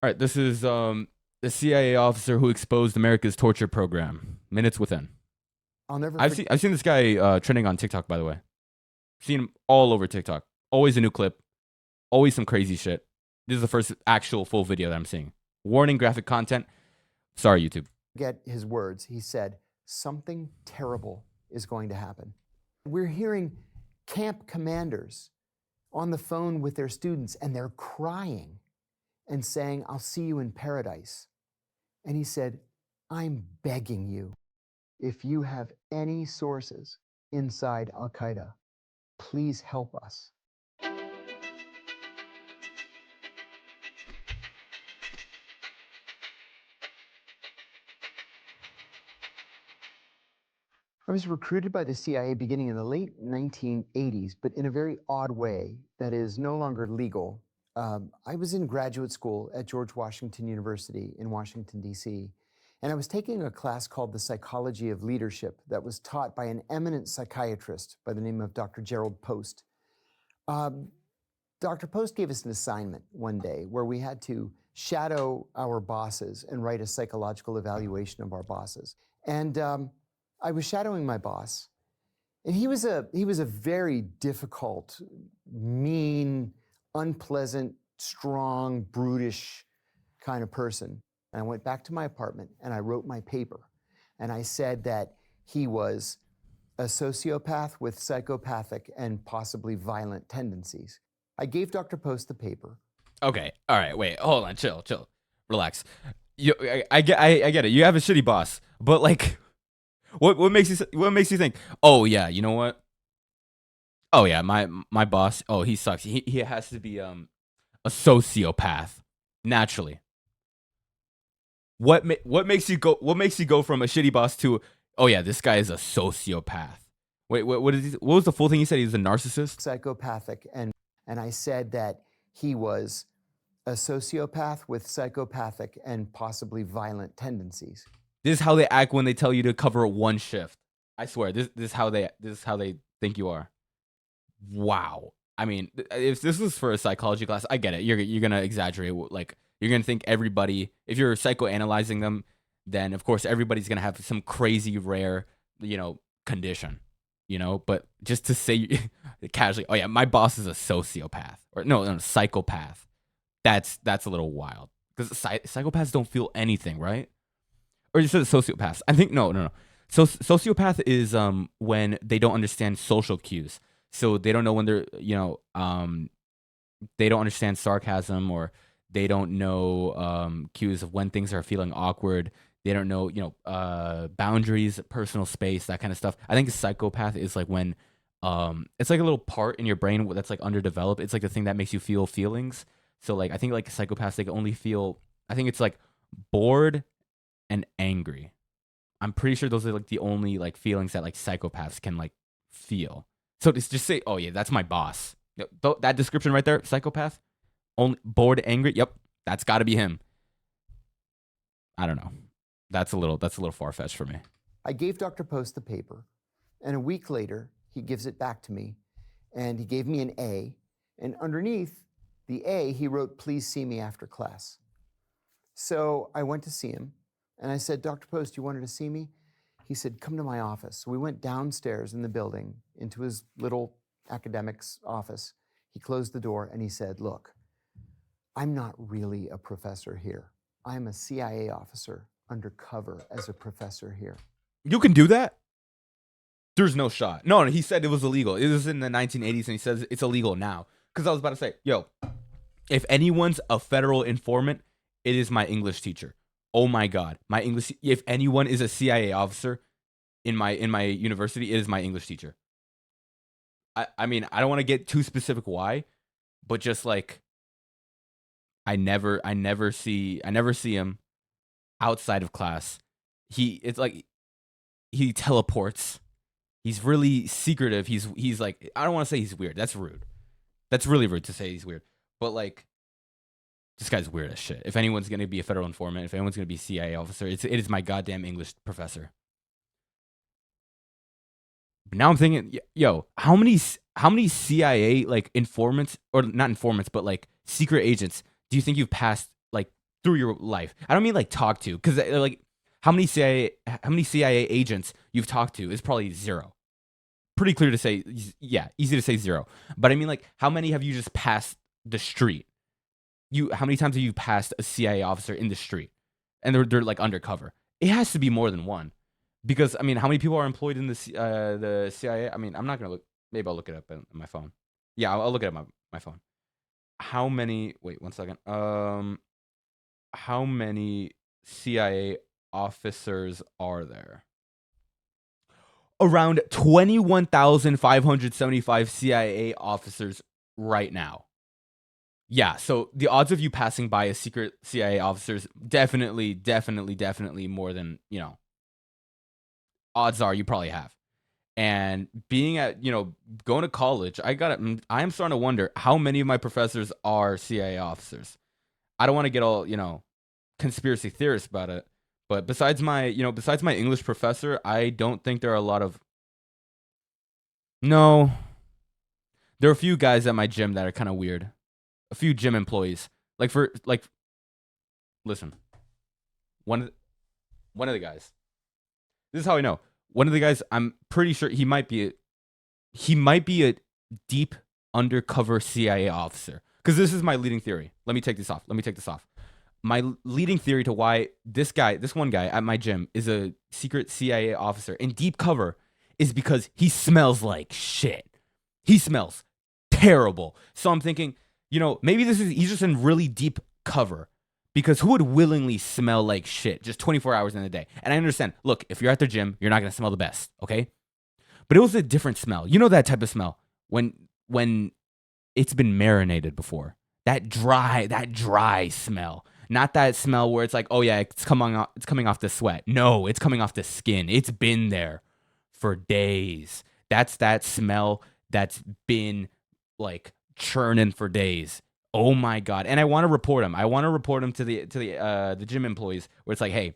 All right, this is the CIA officer who exposed America's torture program. Minutes within. I'll never I've forget. seen I've seen this guy trending on TikTok. By the way, seen him all over TikTok. Always a new clip. Always some crazy shit. This is the first actual full video that I'm seeing. Warning: graphic content. Sorry, YouTube. Get his words. He said, something terrible is going to happen. We're hearing camp commanders on the phone with their students, and they're crying and saying, I'll see you in paradise. And he said, I'm begging you, if you have any sources inside Al Qaeda, please help us. I was recruited by the CIA beginning in the late 1980s, but in a very odd way that is no longer legal. I was in graduate school at George Washington University in Washington, D.C., and I was taking a class called The Psychology of Leadership that was taught by an eminent psychiatrist by the name of Dr. Gerald Post. Dr. Post gave us an assignment one day where we had to shadow our bosses and write a psychological evaluation of our bosses. And I was shadowing my boss, and he was a very difficult, mean, unpleasant, strong, brutish kind of person. And I went back to my apartment and I wrote my paper. And I said that he was a sociopath with psychopathic and possibly violent tendencies. I gave Dr. Post the paper. Okay. All right. Wait. Hold on. Chill. Relax. I get it. You have a shitty boss, but like, what makes you think? Oh yeah. You know what? Oh yeah. My boss. Oh, he sucks. He has to be a sociopath naturally. What makes you go? What makes you go from a shitty boss to, oh yeah, this guy is a sociopath? Wait. What was the full thing he said? He was a narcissist. Psychopathic, and I said that he was a sociopath with psychopathic and possibly violent tendencies. This is how they act when they tell you to cover one shift. I swear, this is how they think you are. Wow. I mean, if this was for a psychology class, I get it. You're gonna exaggerate. Like, you're gonna think everybody. If you're psychoanalyzing them, then of course everybody's gonna have some crazy rare, condition. But just to say casually, oh yeah, my boss is a sociopath or no psychopath. That's a little wild because psychopaths don't feel anything, right? Or you said sociopaths. I think no. So sociopath is when they don't understand social cues. So they don't know when they're they don't understand sarcasm, or they don't know cues of when things are feeling awkward. They don't know boundaries, personal space, that kind of stuff. I think a psychopath is like when it's like a little part in your brain that's like underdeveloped. It's like the thing that makes you feel feelings. So like I think like psychopaths, they can only feel, I think it's like bored and angry. I'm pretty sure those are like the only like feelings that like psychopaths can like feel. So just say, oh yeah, that's my boss. That description right there, psychopath, only bored, angry. Yep, that's got to be him. I don't know. That's a little far fetched for me. I gave Dr. Post the paper, and a week later he gives it back to me, and he gave me an A, and underneath the A he wrote, "Please see me after class." So I went to see him, and I said, "Dr. Post, you wanted to see me?" He said, "Come to my office." So we went downstairs in the building into his little academic's office. He closed the door and he said, "Look, I'm not really a professor here. I'm a CIA officer undercover as a professor here." You can do that? There's no shot. No, he said it was illegal. It was in the 1980s, and he says it's illegal now. Because I was about to say, yo, if anyone's a federal informant, it is my English teacher. Oh my God, my English. If anyone is a CIA officer in my university, it is my English teacher. I mean, I don't want to get too specific why, but just like I never see him outside of class. It's like he teleports. He's really secretive. He's like, I don't want to say he's weird. That's rude. That's really rude to say he's weird. But like, this guy's weird as shit. If anyone's gonna be a federal informant, if anyone's gonna be a CIA officer, it is my goddamn English professor. But now I'm thinking, yo, how many CIA like informants, or not informants, but like secret agents, do you think you've passed like through your life. I don't mean like talk to, because like how many CIA agents you've talked to is probably zero. Pretty clear to say, yeah, easy to say zero. But I mean, like, how many have you just passed the street? How many times have you passed a CIA officer in the street, and they're like undercover? It has to be more than one, because I mean, how many people are employed in the CIA? I mean, I'm not gonna look. Maybe I'll look it up on my phone. Yeah, I'll look it up on my phone. How many? Wait, 1 second. How many CIA officers are there? Around 21,575 CIA officers right now. Yeah, so the odds of you passing by a secret CIA officer is definitely more than, odds are you probably have. And being at, going to college, I am starting to wonder how many of my professors are CIA officers. I don't want to get all, conspiracy theorists about it, but besides my English professor, I don't think there are a lot of. No, there are a few guys at my gym that are kind of weird. A few gym employees, listen, one of the guys. This is how I know. One of the guys, I'm pretty sure he might be a deep undercover CIA officer. Because this is my leading theory. Let me take this off. My leading theory to why this one guy at my gym is a secret CIA officer in deep cover is because he smells like shit. He smells terrible. So I'm thinking, maybe he's just in really deep cover, because who would willingly smell like shit just 24 hours in a day? And I understand, look, if you're at the gym, you're not going to smell the best, okay? But it was a different smell. You know that type of smell when it's been marinated before. That dry smell. Not that smell where it's like, oh yeah, it's coming off the sweat. No, it's coming off the skin. It's been there for days. That's that smell that's been like churning for days. Oh my god! And I want to report him. I want to report him to the gym employees, where it's like, hey,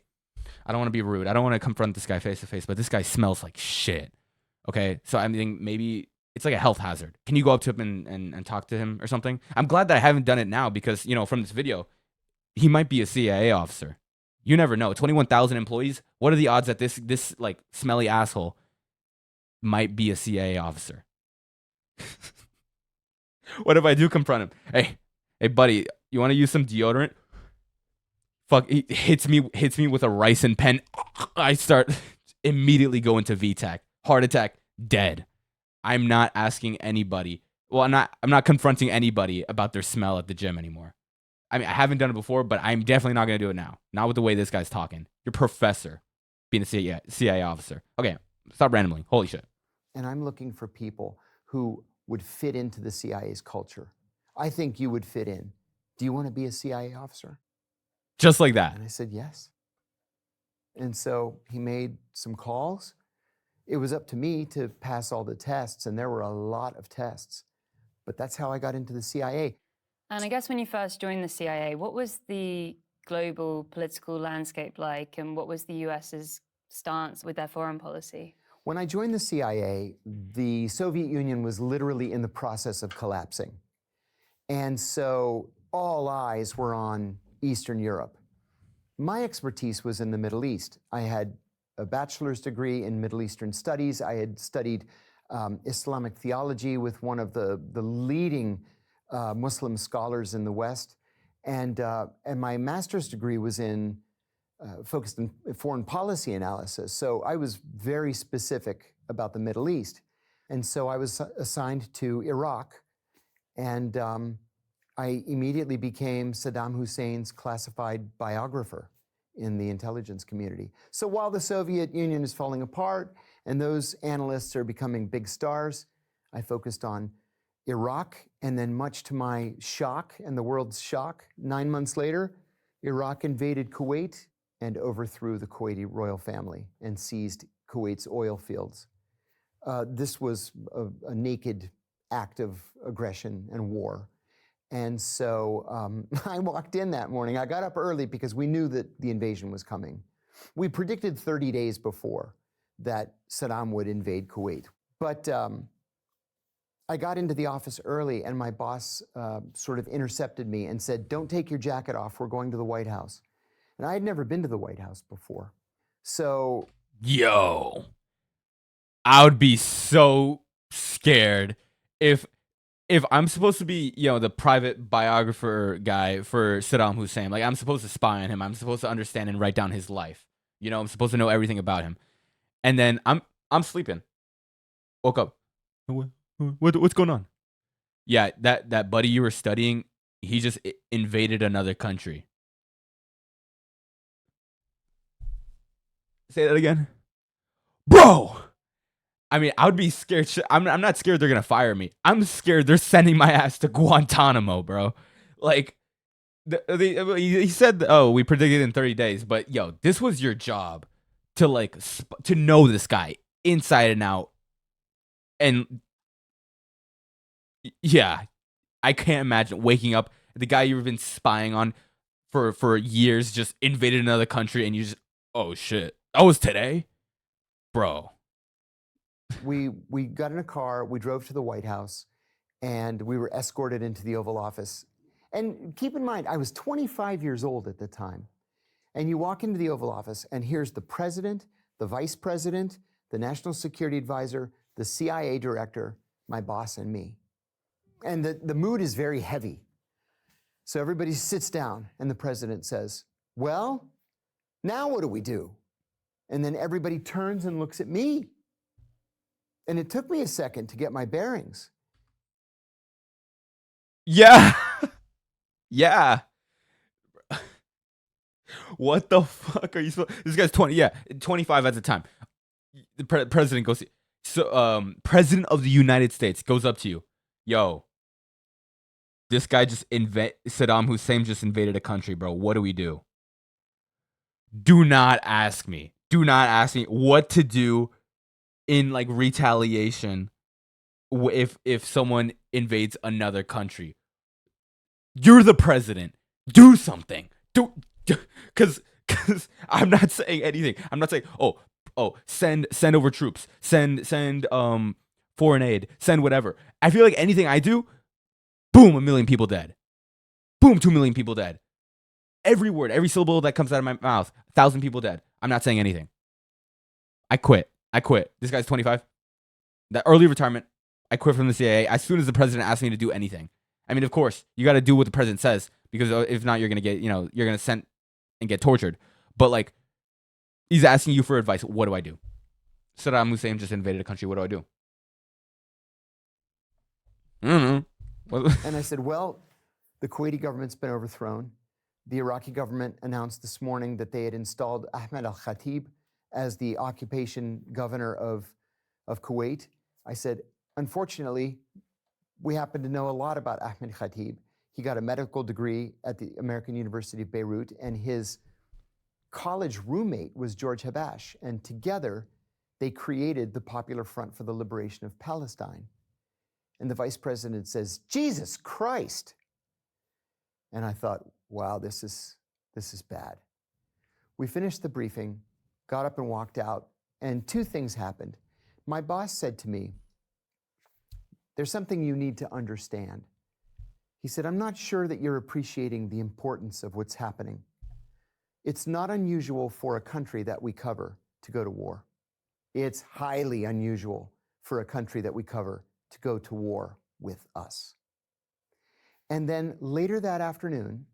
I don't want to be rude. I don't want to confront this guy face to face, but this guy smells like shit. Okay, so I'm thinking maybe it's like a health hazard. Can you go up to him and talk to him or something? I'm glad that I haven't done it now, because from this video, he might be a CIA officer. You never know. 21,000 employees. What are the odds that this like smelly asshole might be a CIA officer? What if I do confront him? Hey, buddy, you want to use some deodorant? Fuck, he hits me with a ricin pen. I start immediately go into VTAC. Heart attack, dead. I'm not asking anybody. Well, I'm not confronting anybody about their smell at the gym anymore. I mean, I haven't done it before, but I'm definitely not going to do it now. Not with the way this guy's talking. Your professor being a CIA officer. Okay, stop rambling. Holy shit. And I'm looking for people who would fit into the CIA's culture. I think you would fit in. Do you want to be a CIA officer? Just like that. And I said, yes. And so he made some calls. It was up to me to pass all the tests, and there were a lot of tests. But that's how I got into the CIA. And I guess when you first joined the CIA, what was the global political landscape like, and what was the US's stance with their foreign policy? When I joined the CIA, the Soviet Union was literally in the process of collapsing. And so all eyes were on Eastern Europe. My expertise was in the Middle East. I had a bachelor's degree in Middle Eastern studies. I had studied Islamic theology with one of the leading Muslim scholars in the West. And my master's degree was focused in foreign policy analysis. So I was very specific about the Middle East. And so I was assigned to Iraq. And I immediately became Saddam Hussein's classified biographer in the intelligence community. So while the Soviet Union is falling apart and those analysts are becoming big stars, I focused on Iraq. And then much to my shock and the world's shock, 9 months later, Iraq invaded Kuwait and overthrew the Kuwaiti royal family and seized Kuwait's oil fields. This was a naked act of aggression and war. And so I walked in that morning. I got up early because we knew that the invasion was coming. We predicted 30 days before that Saddam would invade Kuwait. But I got into the office early, and my boss sort of intercepted me and said, "Don't take your jacket off. We're going to the White House." And I had never been to the White House before. So, Yo, I would be so scared if I'm supposed to be, the private biographer guy for Saddam Hussein. Like, I'm supposed to spy on him. I'm supposed to understand and write down his life. I'm supposed to know everything about him. And then I'm sleeping. Woke up. What's going on? Yeah, that buddy you were studying, he just invaded another country. Say that again. Bro! I mean, I would be scared. I'm not scared they're going to fire me. I'm scared they're sending my ass to Guantanamo, bro. Like, he said, oh, we predicted in 30 days. But, yo, this was your job to, to know this guy inside and out. And, yeah, I can't imagine waking up. The guy you've been spying on for years just invaded another country and you just, oh, shit. That was today? Bro. We got in a car, we drove to the White House, and we were escorted into the Oval Office. And keep in mind, I was 25 years old at the time. And you walk into the Oval Office, and here's the president, the vice president, the national security advisor, the CIA director, my boss, and me. And the mood is very heavy. So everybody sits down, and the president says, "Well, now what do we do?" And then everybody turns and looks at me. And it took me a second to get my bearings. Yeah. Yeah. What the fuck are you supposed? This guy's 25 at the time. The president goes, president of the United States goes up to you. Yo, this guy Saddam Hussein just invaded a country, bro. What do we do? Do not ask me. Do not ask me what to do in retaliation if someone invades another country. You're the president. Do something. Because I'm not saying anything. I'm not saying send over troops, send foreign aid, send whatever. I feel like anything I do, boom, 1 million people dead. Boom, 2 million people dead. Every word, every syllable that comes out of my mouth, 1,000 people dead. I'm not saying anything. I quit. This guy's 25. That early retirement, I quit from the CIA as soon as the president asked me to do anything. I mean, of course, you got to do what the president says, because if not, you're going to get, you're going to send and get tortured. But he's asking you for advice. What do I do? Saddam Hussein just invaded a country. What do I do? I don't know. And I said, well, the Kuwaiti government's been overthrown. The Iraqi government announced this morning that they had installed Ahmed al-Khatib as the occupation governor of Kuwait. I said, unfortunately, we happen to know a lot about Ahmed Khatib. He got a medical degree at the American University of Beirut, and his college roommate was George Habash, and together they created the Popular Front for the Liberation of Palestine. And the vice president says, Jesus Christ. And I thought, wow, this is bad. We finished the briefing, got up and walked out, and two things happened. My boss said to me, there's something you need to understand. He said, I'm not sure that you're appreciating the importance of what's happening. It's not unusual for a country that we cover to go to war. It's highly unusual for a country that we cover to go to war with us. And then later that afternoon,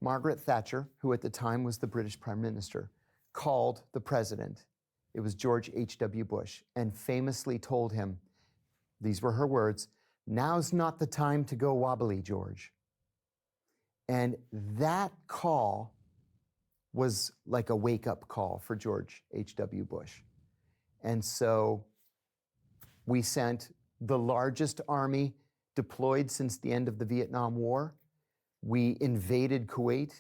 Margaret Thatcher, who at the time was the British Prime Minister, called the president. It was George H.W. Bush, and famously told him, these were her words, "Now's not the time to go wobbly, George." And that call was like a wake-up call for George H.W. Bush. And so we sent the largest army deployed since the end of the Vietnam War. We invaded Kuwait,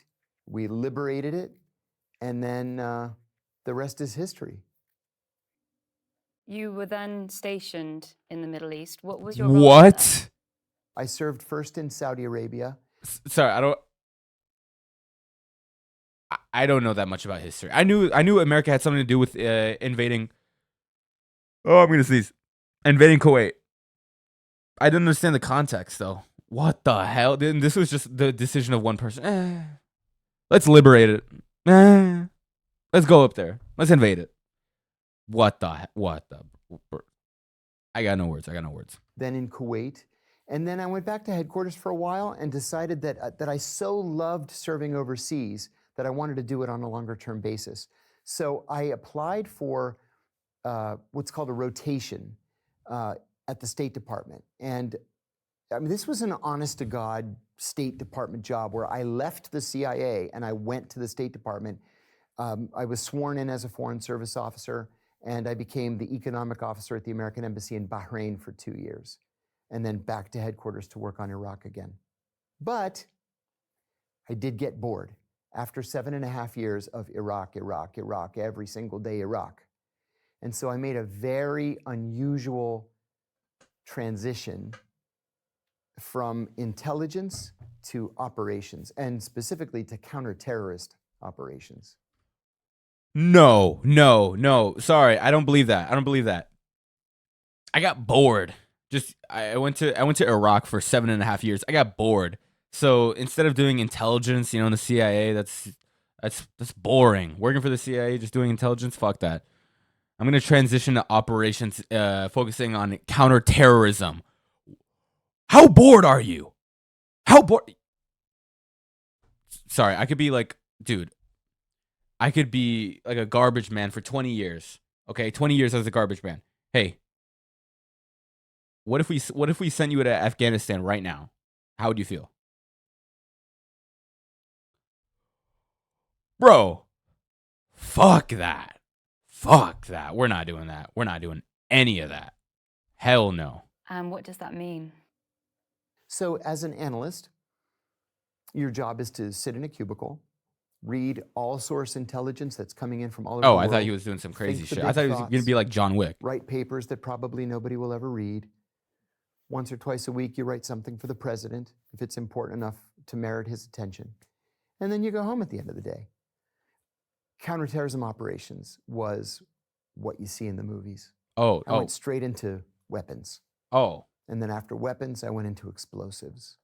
we liberated it, and then the rest is history. You were then stationed in the Middle East. What was your role there? What? I served first in Saudi Arabia. Sorry, I don't know that much about history. I knew America had something to do with invading. Oh, I'm gonna sneeze. Invading Kuwait. I didn't understand the context though. What the hell? Then this was just the decision of one person. Let's liberate it. Let's go up there. Let's invade it. What the? I got no words. then in Kuwait. And then I went back to headquarters for a while and decided that I so loved serving overseas that I wanted to do it on a longer term basis. So I applied for what's called a rotation at the State Department. And I mean, this was an honest to God State Department job where I left the CIA and I went to the State Department. I was sworn in as a Foreign Service officer, and I became the economic officer at the American Embassy in Bahrain for 2 years, and then back to headquarters to work on Iraq again. But I did get bored after 7.5 years of Iraq, every single day Iraq. And so I made a very unusual transition from intelligence to operations, and specifically to counter-terrorist operations. No. Sorry, I don't believe that. I got bored. I went to Iraq for 7.5 years. I got bored. So instead of doing intelligence, in the CIA, that's boring. Working for the CIA, just doing intelligence, fuck that. I'm gonna transition to operations, focusing on counterterrorism. How bored are you? How bored? Sorry, I could be like, dude. I could be like a garbage man for 20 years. Okay, 20 years as a garbage man. Hey, what if we sent you to Afghanistan right now? How would you feel? Bro, fuck that. We're not doing that. We're not doing any of that. Hell no. And what does that mean? So as an analyst, your job is to sit in a cubicle, read all source intelligence that's coming in from all over the Oh, world. I thought he was doing some crazy Think the shit. I big thought he was going to thoughts. be like John Wick. Write papers that probably nobody will ever read. Once or twice a week, you write something for the president if it's important enough to merit his attention. And then you go home at the end of the day. Counterterrorism operations was what you see in the movies. I went straight into weapons. And then after weapons, I went into explosives.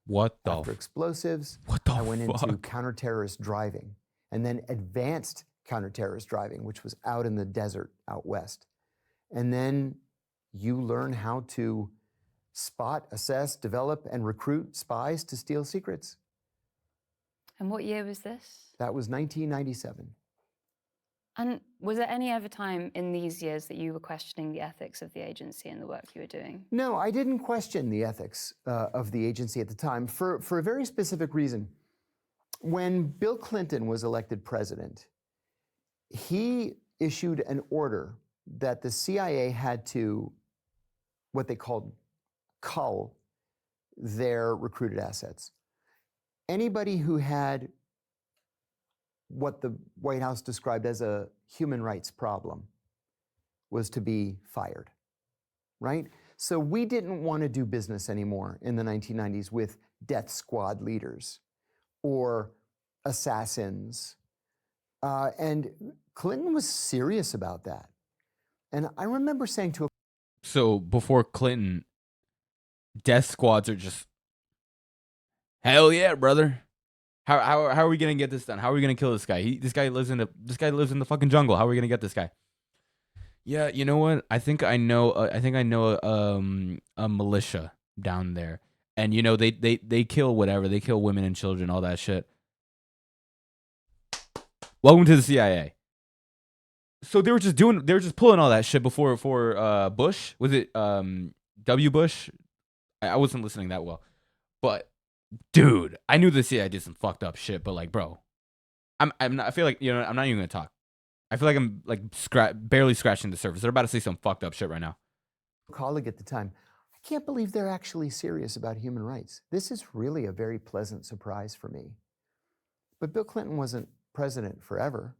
After explosives, I went into counter-terrorist driving, and then advanced counter-terrorist driving, which was out in the desert out west. And then you learn how to spot, assess, develop, and recruit spies to steal secrets. And what year was this? That was 1997. And was there any other time in these years that you were questioning the ethics of the agency and the work you were doing? No, I didn't question the ethics of the agency at the time for a very specific reason. When Bill Clinton was elected president, he issued an order that the CIA had to, what they called, cull their recruited assets. Anybody who had what the White House described as a human rights problem was to be fired, right? So we didn't want to do business anymore in the 1990s with death squad leaders or assassins. And Clinton was serious about that. And I remember saying to a So before Clinton, death squads are just, hell yeah, brother. How are we gonna get this done? How are we gonna kill this guy? This guy lives in the fucking jungle. How are we gonna get this guy? Yeah, you know what? I think I know a militia down there, and they kill whatever. They kill women and children, all that shit. Welcome to the CIA. So they were just pulling all that shit before for Bush. Was it W. Bush? I wasn't listening that well, but. Dude, I knew the CIA did some fucked up shit, but like, bro, I'm not. I feel like I'm not even gonna talk. I feel like I'm like barely scratching the surface. They're about to say some fucked up shit right now. Colleague at the time, I can't believe they're actually serious about human rights. This is really a very pleasant surprise for me. But Bill Clinton wasn't president forever.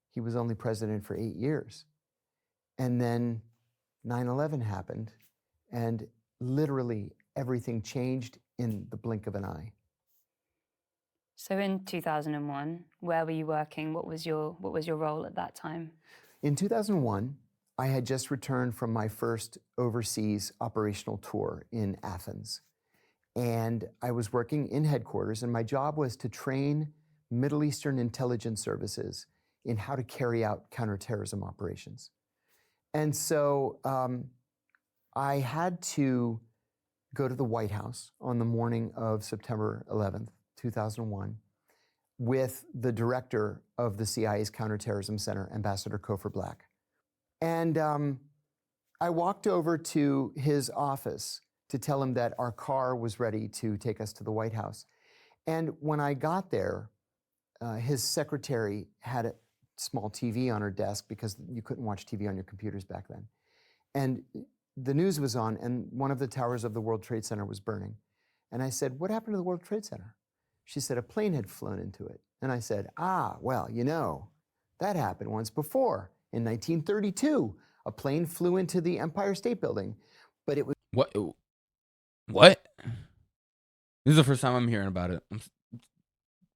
He was only president for 8 years, and then 9/11 happened, and literally everything changed in the blink of an eye. So in 2001, where were you working? What was your role at that time? In 2001, I had just returned from my first overseas operational tour in Athens. And I was working in headquarters, and my job was to train Middle Eastern intelligence services in how to carry out counterterrorism operations. And so I had to go to the White House on the morning of September 11th, 2001, with the director of the CIA's Counterterrorism Center, Ambassador Kofor Black. And I walked over to his office to tell him that our car was ready to take us to the White House. And when I got there, his secretary had a small TV on her desk because you couldn't watch TV on your computers back then. And the news was on, and one of the towers of the World Trade Center was burning. And I said, "What happened to the World Trade Center?" She said, "A plane had flown into it." And I said, "Well, you know, that happened once before. In 1932, a plane flew into the Empire State Building, but it was..." What? This is the first time I'm hearing about it.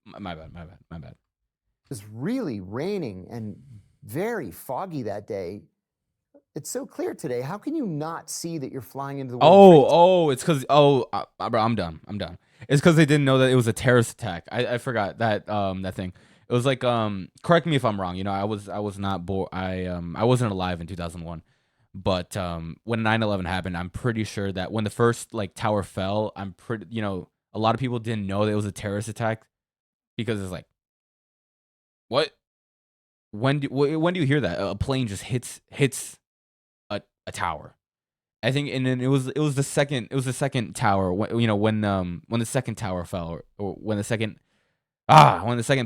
My bad. It was really raining and very foggy that day. It's so clear today. How can you not see that you're flying into the World Trade Center? It's because bro, I'm done. It's because they didn't know that it was a terrorist attack. I forgot that that thing. It was like correct me if I'm wrong. You know, I was not born. I wasn't alive in 2001. But when 9/11 happened, I'm pretty sure that when the first like tower fell, a lot of people didn't know that it was a terrorist attack because it's like, what? When do you hear that a plane just hits a tower? I think, and then it was the second tower when the second tower fell, or when the second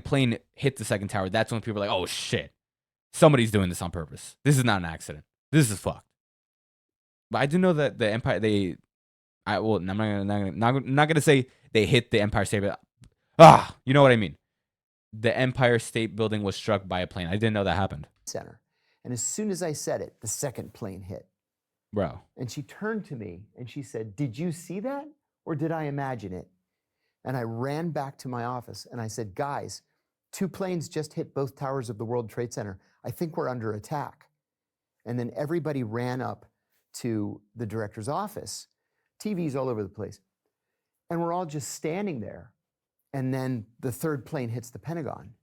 plane hit the second tower. That's when people are like, oh shit, somebody's doing this on purpose. This is not an accident. This is fucked. But I do know that the Empire, I'm not gonna say they hit the Empire State, but you know what I mean. The Empire State Building was struck by a plane. I didn't know that happened. Center. And as soon as I said it, the second plane hit. Bro. And she turned to me and she said, "Did you see that, or did I imagine it?" And I ran back to my office and I said, "Guys, 2 planes just hit both towers of the World Trade Center. I think we're under attack." And then everybody ran up to the director's office, TVs all over the place. And we're all just standing there. And then the third plane hits the Pentagon.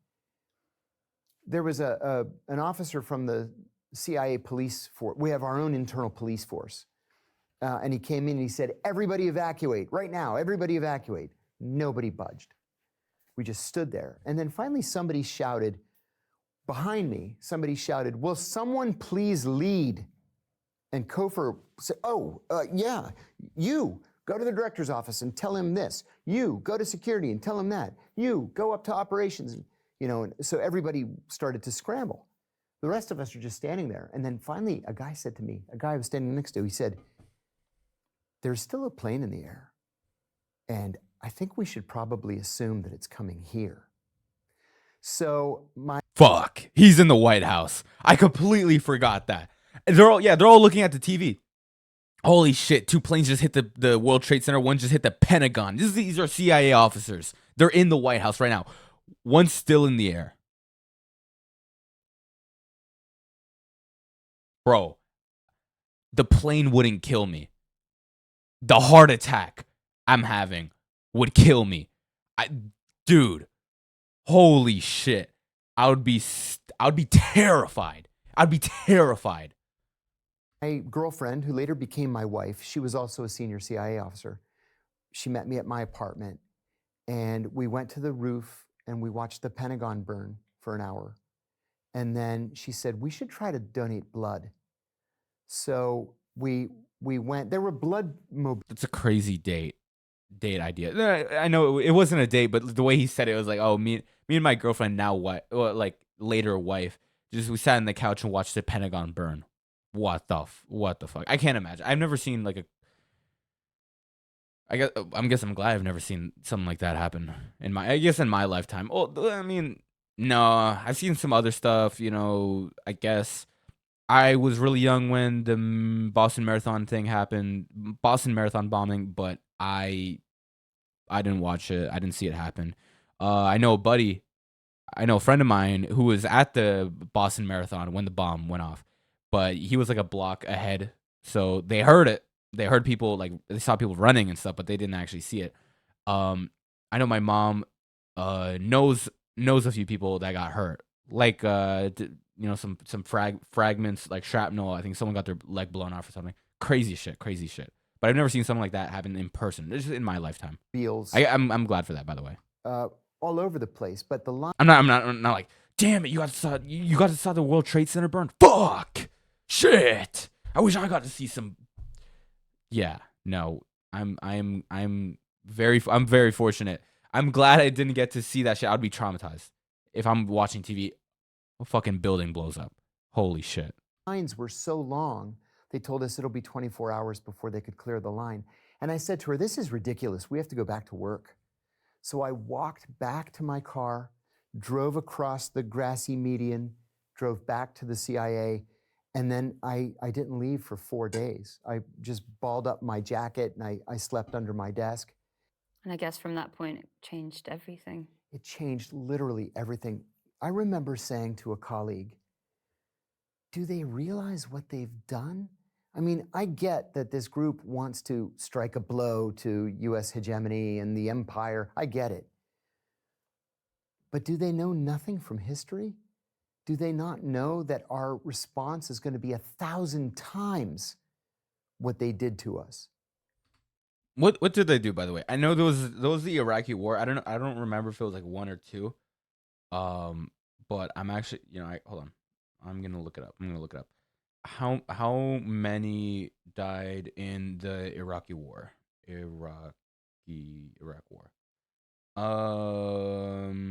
There was an officer from the CIA police force. We have our own internal police force. And he came in and he said, "Everybody evacuate right now, everybody evacuate." Nobody budged. We just stood there. And then finally somebody shouted, behind me, "Will someone please lead?" And Kofor said, "Yeah, you go to the director's office and tell him this. You go to security and tell him that. You go up to operations." And so everybody started to scramble. The rest of us are just standing there. And then finally, a guy said to me, a guy I was standing next to, he said, "There's still a plane in the air. And I think we should probably assume that it's coming here." So Fuck, he's in the White House. I completely forgot that. They're all looking at the TV. Holy shit, 2 planes just hit the World Trade Center. One just hit the Pentagon. These are CIA officers. They're in the White House right now. One's still in the air. Bro, the plane wouldn't kill me. The heart attack I'm having would kill me. Dude, holy shit. I would be terrified. I'd be terrified. My girlfriend, who later became my wife, she was also a senior CIA officer. She met me at my apartment, and we went to the roof and we watched the Pentagon burn for an hour. And then she said, "We should try to donate blood." So we went. There were blood That's a crazy date idea. I know it wasn't a date, but the way he said it was like, oh, me and my girlfriend, now what, like later wife, we sat on the couch and watched the Pentagon burn. What the fuck? I can't imagine. I've never seen like I'm glad I've never seen something like that happen in my lifetime. Oh, I mean, no, I've seen some other stuff. I guess I was really young when the Boston Marathon thing happened, Boston Marathon bombing, but I didn't watch it. I didn't see it happen. I know a friend of mine who was at the Boston Marathon when the bomb went off, but he was like a block ahead. So they heard it. They heard people, like they saw people running and stuff, but they didn't actually see it. I know my mom knows a few people that got hurt, like some fragments like shrapnel. I think someone got their leg blown off or something. Crazy shit. But I've never seen something like that happen in person. This is in my lifetime. Fields I'm glad for that, by the way. all over the place. But the line I'm not like, damn it, you got to saw the World Trade Center burn. Fuck, shit. I wish I got to see some. Yeah, no, I'm very fortunate. I'm glad I didn't get to see that shit. I'd be traumatized if I'm watching TV. A fucking building blows up. Holy shit. lines were so long, they told us it'll be 24 hours before they could clear the line. And I said to her, this is ridiculous. We have to go back to work. So I walked back to my car, drove across the grassy median, drove back to the CIA, and then I didn't leave for 4 days. I just balled up my jacket and I slept under my desk. And I guess from that point, it changed everything. It changed literally everything. I remember saying to a colleague, do they realize what they've done? I mean, I get that this group wants to strike a blow to US hegemony and the empire. I get it. But do they know nothing from history? Do they not know that our response is going to be 1,000 times what they did to us? What did they do, by the way? I know there was the Iraqi war. I don't remember if it was like 1 or 2. But I'm actually, hold on. I'm gonna look it up. How many died in the Iraqi war? Iraq war.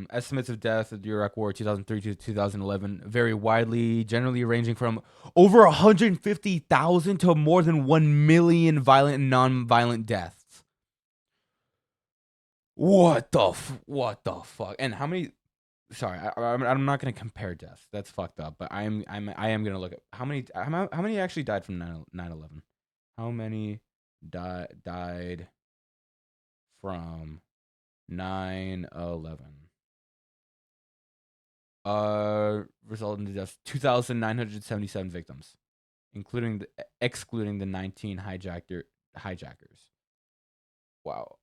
Estimates of death of the Iraq War 2003 to 2011 vary widely, generally ranging from over 150,000 to more than 1 million violent and non-violent deaths. What the fuck? And how many? Sorry, I'm not gonna compare deaths. That's fucked up. But I am gonna look at how many actually died from 9/11. How many died from 9/11? Resulted in deaths 2,977 victims, excluding the 19 hijackers. Wow.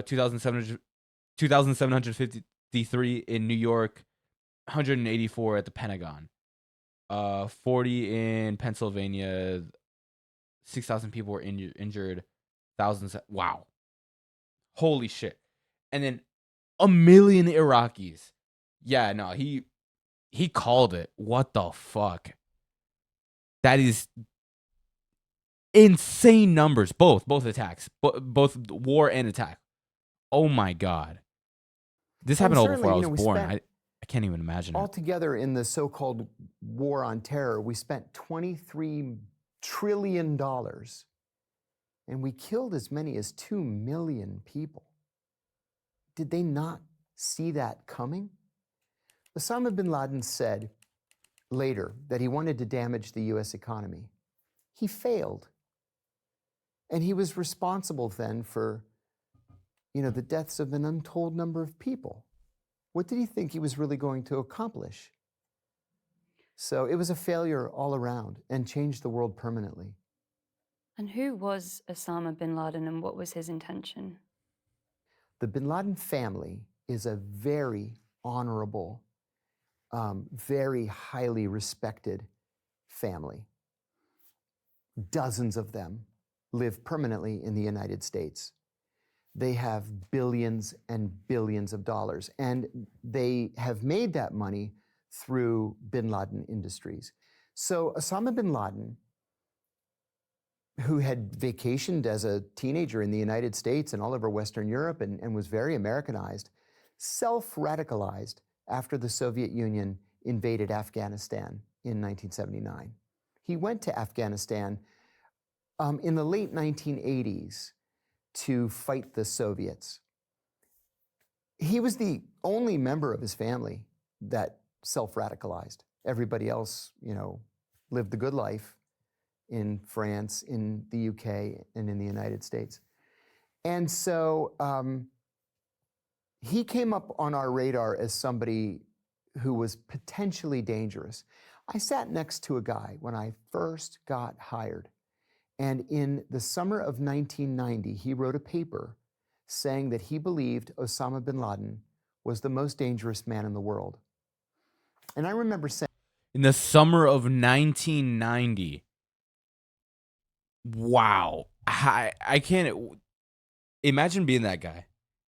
2,753 in New York, 184 at the Pentagon, 40 in Pennsylvania, 6,000 people were injured, thousands. Wow. Holy shit. And then 1 million Iraqis. Yeah, no, he called it. What the fuck? That is insane numbers. Both attacks, both war and attack. Oh my god. This happened all before I was born. I can't even imagine it. Altogether, in the so-called war on terror, we spent $23 trillion, and we killed as many as 2 million people. Did they not see that coming? Osama bin Laden said later that he wanted to damage the US economy. He failed. And he was responsible then for, the deaths of an untold number of people. What did he think he was really going to accomplish? So it was a failure all around and changed the world permanently. And who was Osama bin Laden and what was his intention? The bin Laden family is a very honorable, very highly respected family. Dozens of them live permanently in the United States. They have billions and billions of dollars, and they have made that money through bin Laden Industries. So Osama bin Laden, who had vacationed as a teenager in the United States and all over Western Europe and was very Americanized, self-radicalized after the Soviet Union invaded Afghanistan in 1979. He went to Afghanistan in the late 1980s to fight the Soviets. He was the only member of his family that self-radicalized. Everybody else, lived the good life in France, in the UK, and in the United States. And so he came up on our radar as somebody who was potentially dangerous. I sat next to a guy when I first got hired. And in the summer of 1990, he wrote a paper saying that he believed Osama bin Laden was the most dangerous man in the world. And I remember saying, In the summer of 1990. Wow. I can't imagine being that guy.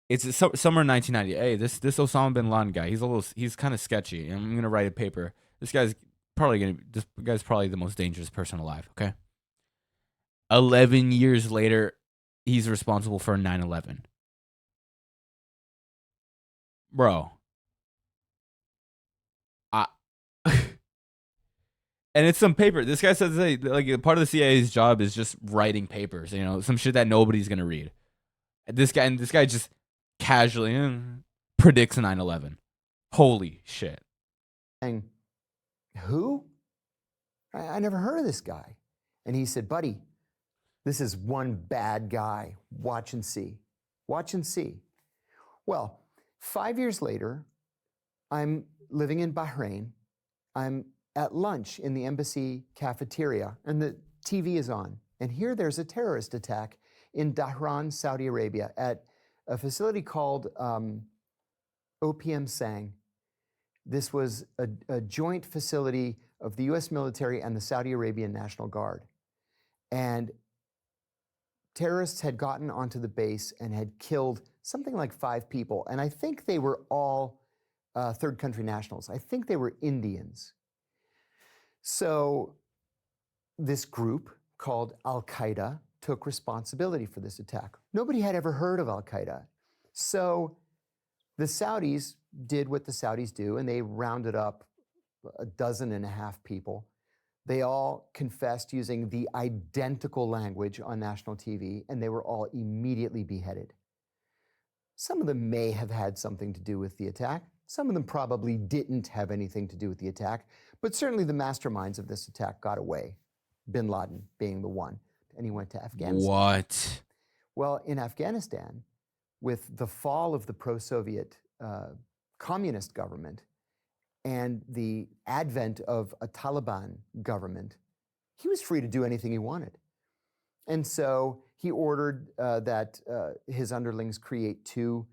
It's summer 1990. Hey, this Osama bin Laden guy, he's kind of sketchy. I'm going to write a paper. This guy's probably the most dangerous person alive, okay? 11 years later, he's responsible for 9/11. Bro. And it's some paper. This guy says like part of the CIA's job is just writing papers, some shit that nobody's going to read. This guy just casually predicts 9/11. Holy shit. who? I never heard of this guy. And he said, buddy, this is one bad guy. Watch and see. Watch and see. Well, 5 years later, I'm living in Bahrain. I'm at lunch in the embassy cafeteria, and the TV is on. And here there's a terrorist attack in Dhahran, Saudi Arabia, at a facility called OPM Sang. This was a joint facility of the US military and the Saudi Arabian National Guard. And terrorists had gotten onto the base and had killed something like 5 people. And I think they were all third country nationals. I think they were Indians. So this group called Al-Qaeda took responsibility for this attack. Nobody had ever heard of Al-Qaeda. So the Saudis did what the Saudis do, and they rounded up 12.5 people. They all confessed using the identical language on national TV, and they were all immediately beheaded. Some of them may have had something to do with the attack. Some of them probably didn't have anything to do with the attack, but certainly the masterminds of this attack got away, bin Laden being the one, and he went to Afghanistan. What? Well, in Afghanistan, with the fall of the pro-Soviet communist government and the advent of a Taliban government, he was free to do anything he wanted. And so he ordered that his underlings create 2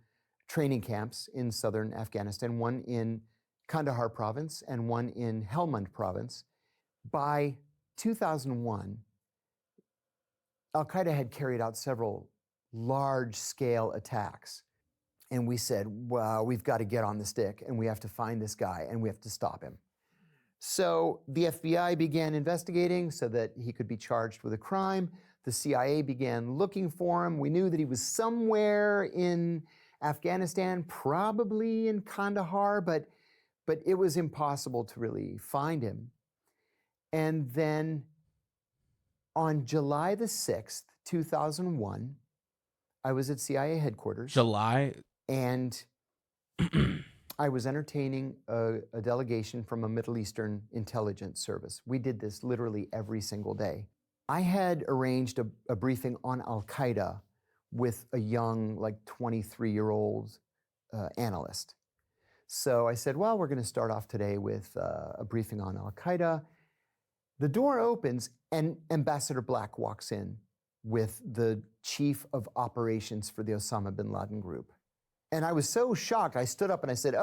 training camps in southern Afghanistan, one in Kandahar province and one in Helmand province. By 2001, Al-Qaeda had carried out several large-scale attacks. And we said, well, we've got to get on the stick, and we have to find this guy, and we have to stop him. So the FBI began investigating so that he could be charged with a crime. The CIA began looking for him. We knew that he was somewhere in Afghanistan, probably in Kandahar, but it was impossible to really find him. And then on July the 6th, 2001, I was at CIA headquarters. July? And I was entertaining a delegation from a Middle Eastern intelligence service. We did this literally every single day. I had arranged a briefing on Al-Qaeda with a young, like 23-year-old analyst. So I said, well, we're going to start off today with a briefing on Al-Qaeda. The door opens and Ambassador Black walks in with the chief of operations for the Osama bin Laden group. And I was so shocked, I stood up and I said,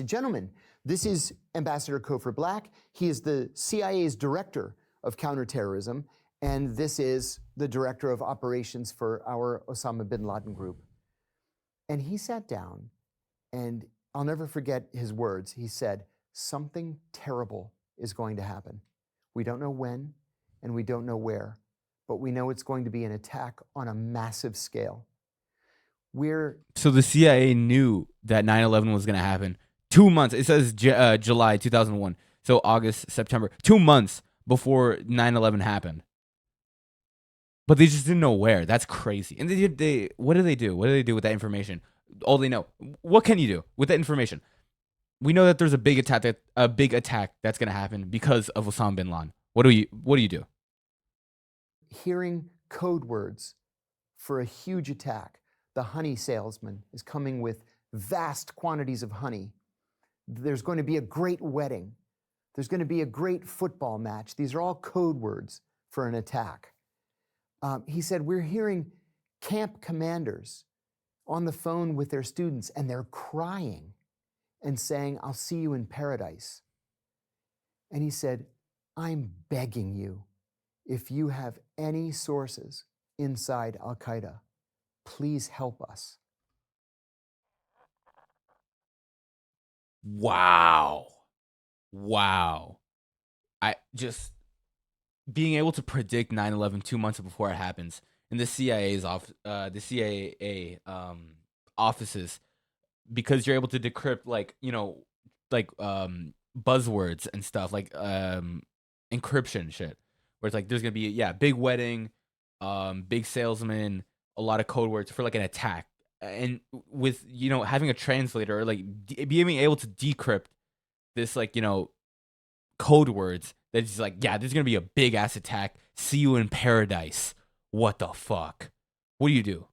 gentlemen, this is Ambassador Cofer Black. He is the CIA's director of counterterrorism, and this is the director of operations for our Osama bin Laden group. And he sat down, and I'll never forget his words. He said, something terrible is going to happen. We don't know when, and we don't know where, but we know it's going to be an attack on a massive scale. So the CIA knew that 9/11 was going to happen 2 months. It says July 2001. So August, September, 2 months before 9/11 happened. But they just didn't know where. That's crazy. And what do they do? What do they do with that information? All they know. What can you do with that information? We know that there's a big attack that's going to happen because of Osama bin Laden. What do you do? Hearing code words for a huge attack. The honey salesman is coming with vast quantities of honey. There's going to be a great wedding. There's going to be a great football match. These are all code words for an attack. He said, we're hearing camp commanders on the phone with their students, and they're crying and saying, I'll see you in paradise. And he said, I'm begging you, if you have any sources inside Al-Qaeda, please help us. Wow. I just being able to predict 9/11 2 months before it happens in the CIA's offices, because you're able to decrypt buzzwords and stuff like encryption shit, where it's like there's gonna be big wedding, big salesman, a lot of code words for like an attack, and with having a translator or like being able to decrypt this code words that is like, there's gonna be a big ass attack. See you in paradise. What the fuck? What do you do?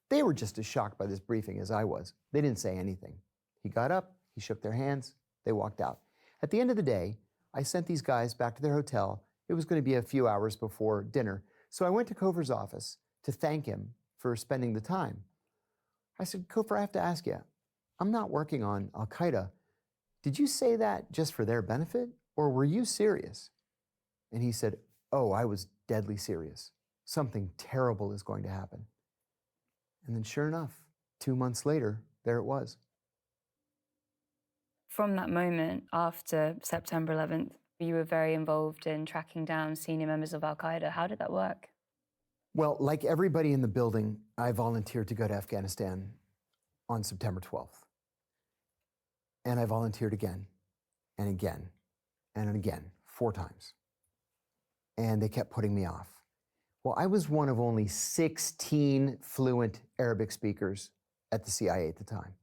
They were just as shocked by this briefing as I was. They didn't say anything. He got up, he shook their hands, they walked out. At the end of the day, I sent these guys back to their hotel. It was going to be a few hours before dinner. So I went to Cofer's office to thank him for spending the time. I said, Cofer, I have to ask you, I'm not working on Al-Qaeda. Did you say that just for their benefit, or were you serious? And he said, oh, I was deadly serious. Something terrible is going to happen. And then sure enough, 2 months later, there it was. From that moment after September 11th, you were very involved in tracking down senior members of Al-Qaeda. How did that work? Well, like everybody in the building, I volunteered to go to Afghanistan on September 12th. And I volunteered again and again and again, 4 times. And they kept putting me off. Well, I was one of only 16 fluent Arabic speakers at the CIA at the time.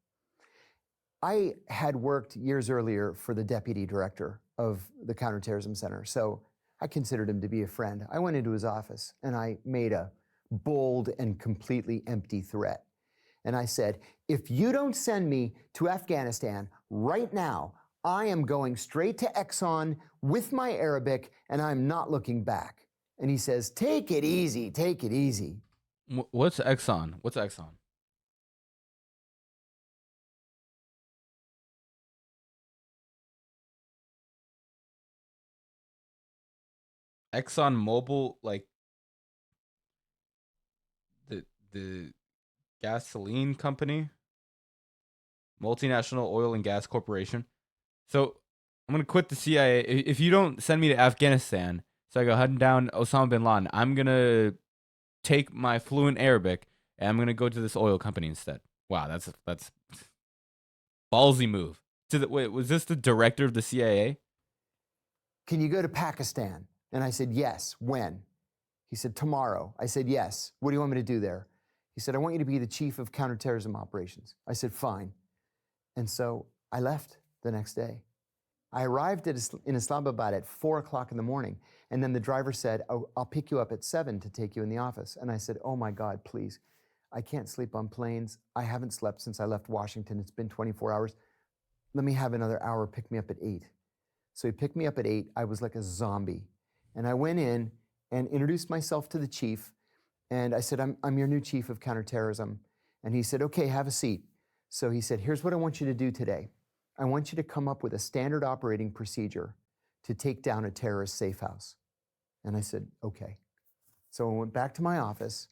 I had worked years earlier for the deputy director of the Counterterrorism Center, so I considered him to be a friend. I went into his office and I made a bold and completely empty threat. And I said, if you don't send me to Afghanistan right now, I am going straight to Exxon with my Arabic and I'm not looking back. And he says, take it easy, take it easy. What's Exxon? What's Exxon? Exxon Mobil, like the gasoline company, multinational oil and gas corporation. So I'm gonna quit the CIA if you don't send me to Afghanistan. So I go hunting down Osama bin Laden. I'm gonna take my fluent Arabic and I'm gonna go to this oil company instead. Wow, that's ballsy move. Wait, was this the director of the CIA? Can you go to Pakistan? And I said, yes. When? He said, tomorrow. I said, yes. What do you want me to do there? He said, I want you to be the chief of counterterrorism operations. I said, fine. And so I left the next day. I arrived in Islamabad at 4 o'clock in the morning. And then the driver said, oh, I'll pick you up at 7 to take you in the office. And I said, oh my God, please. I can't sleep on planes. I haven't slept since I left Washington. It's been 24 hours. Let me have another hour, pick me up at 8. So he picked me up at 8. I was like a zombie. And I went in and introduced myself to the chief. And I said, I'm your new chief of counterterrorism. And he said, okay, have a seat. So he said, here's what I want you to do today. I want you to come up with a standard operating procedure to take down a terrorist safe house. And I said, okay. So I went back to my office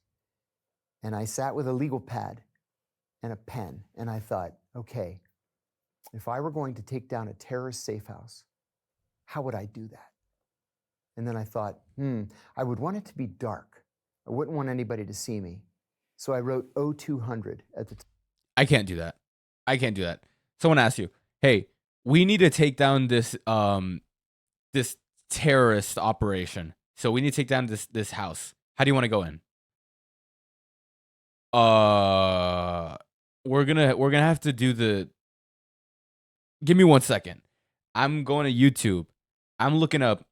and I sat with a legal pad and a pen. And I thought, okay, if I were going to take down a terrorist safe house, how would I do that? And then I thought, I would want it to be dark. I wouldn't want anybody to see me. So I wrote O200 at the time. I can't do that. I can't do that. Someone asked you, hey, we need to take down this this terrorist operation. So we need to take down this house. How do you want to go in? We're gonna have to do the. Give me 1 second. I'm going to YouTube. I'm looking up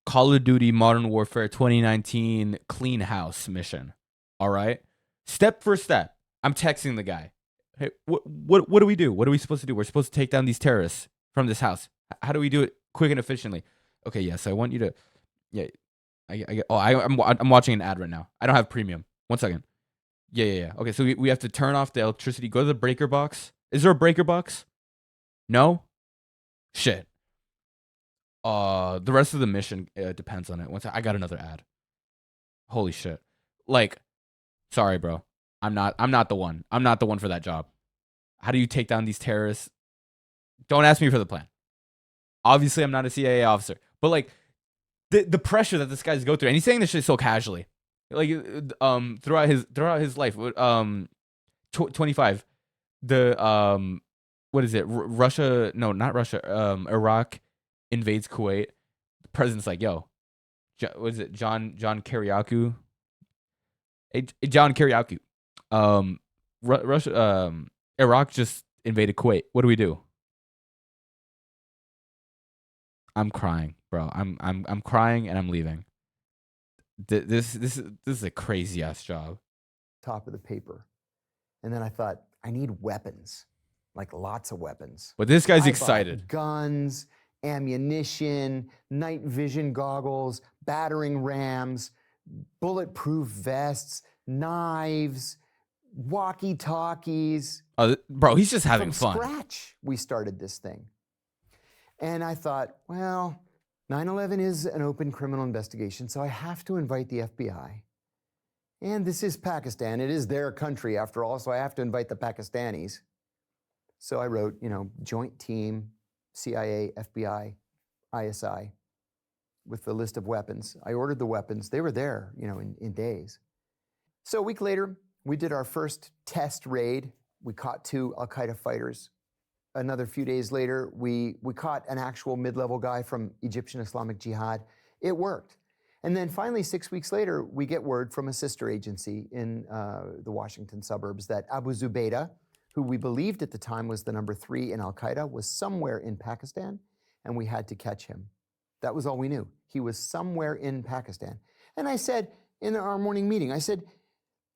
Call of Duty Modern Warfare 2019 Clean House mission. All right. Step for step. I'm texting the guy. Hey, what do we do? What are we supposed to do? We're supposed to take down these terrorists from this house. How do we do it quick and efficiently? Okay, yes, I want you to. Yeah, I'm watching an ad right now. I don't have premium. 1 second. Yeah. Okay, so we have to turn off the electricity. Go to the breaker box. Is there a breaker box? No. Shit. The rest of the mission depends on it. I got another ad. Holy shit. Like, sorry, bro. I'm not the one. I'm not the one for that job. How do you take down these terrorists? Don't ask me for the plan. Obviously, I'm not a CIA officer, but like the pressure that this guy's go through, and he's saying this shit so casually, like throughout his life. 25. The what is it? Russia? No, not Russia. Iraq invades Kuwait. The president's like, yo, what is it? John Kiriakou. Hey, John Kiriakou. Russia. Iraq just invaded Kuwait. What do we do? I'm crying, bro. I'm crying and I'm leaving. This is a crazy ass job. Top of the paper. And then I thought, I need weapons, like lots of weapons. But this guy's I bought excited. guns, ammunition, night vision goggles, battering rams, bulletproof vests, knives, walkie-talkies. Bro, he's just having From fun. scratch, we started this thing. And I thought, well, 9/11 is an open criminal investigation, so I have to invite the FBI. And this is Pakistan. It is their country, after all, so I have to invite the Pakistanis. So I wrote, joint team, CIA, FBI, ISI, with the list of weapons. I ordered the weapons. They were there, in days. So a week later, we did our first test raid. We caught 2 Al-Qaeda fighters. Another few days later, we caught an actual mid-level guy from Egyptian Islamic Jihad. It worked. And then finally, 6 weeks later, we get word from a sister agency in the Washington suburbs that Abu Zubaydah, who we believed at the time was the number 3 in Al-Qaeda, was somewhere in Pakistan, and we had to catch him. That was all we knew. He was somewhere in Pakistan. And I said, in our morning meeting, I said,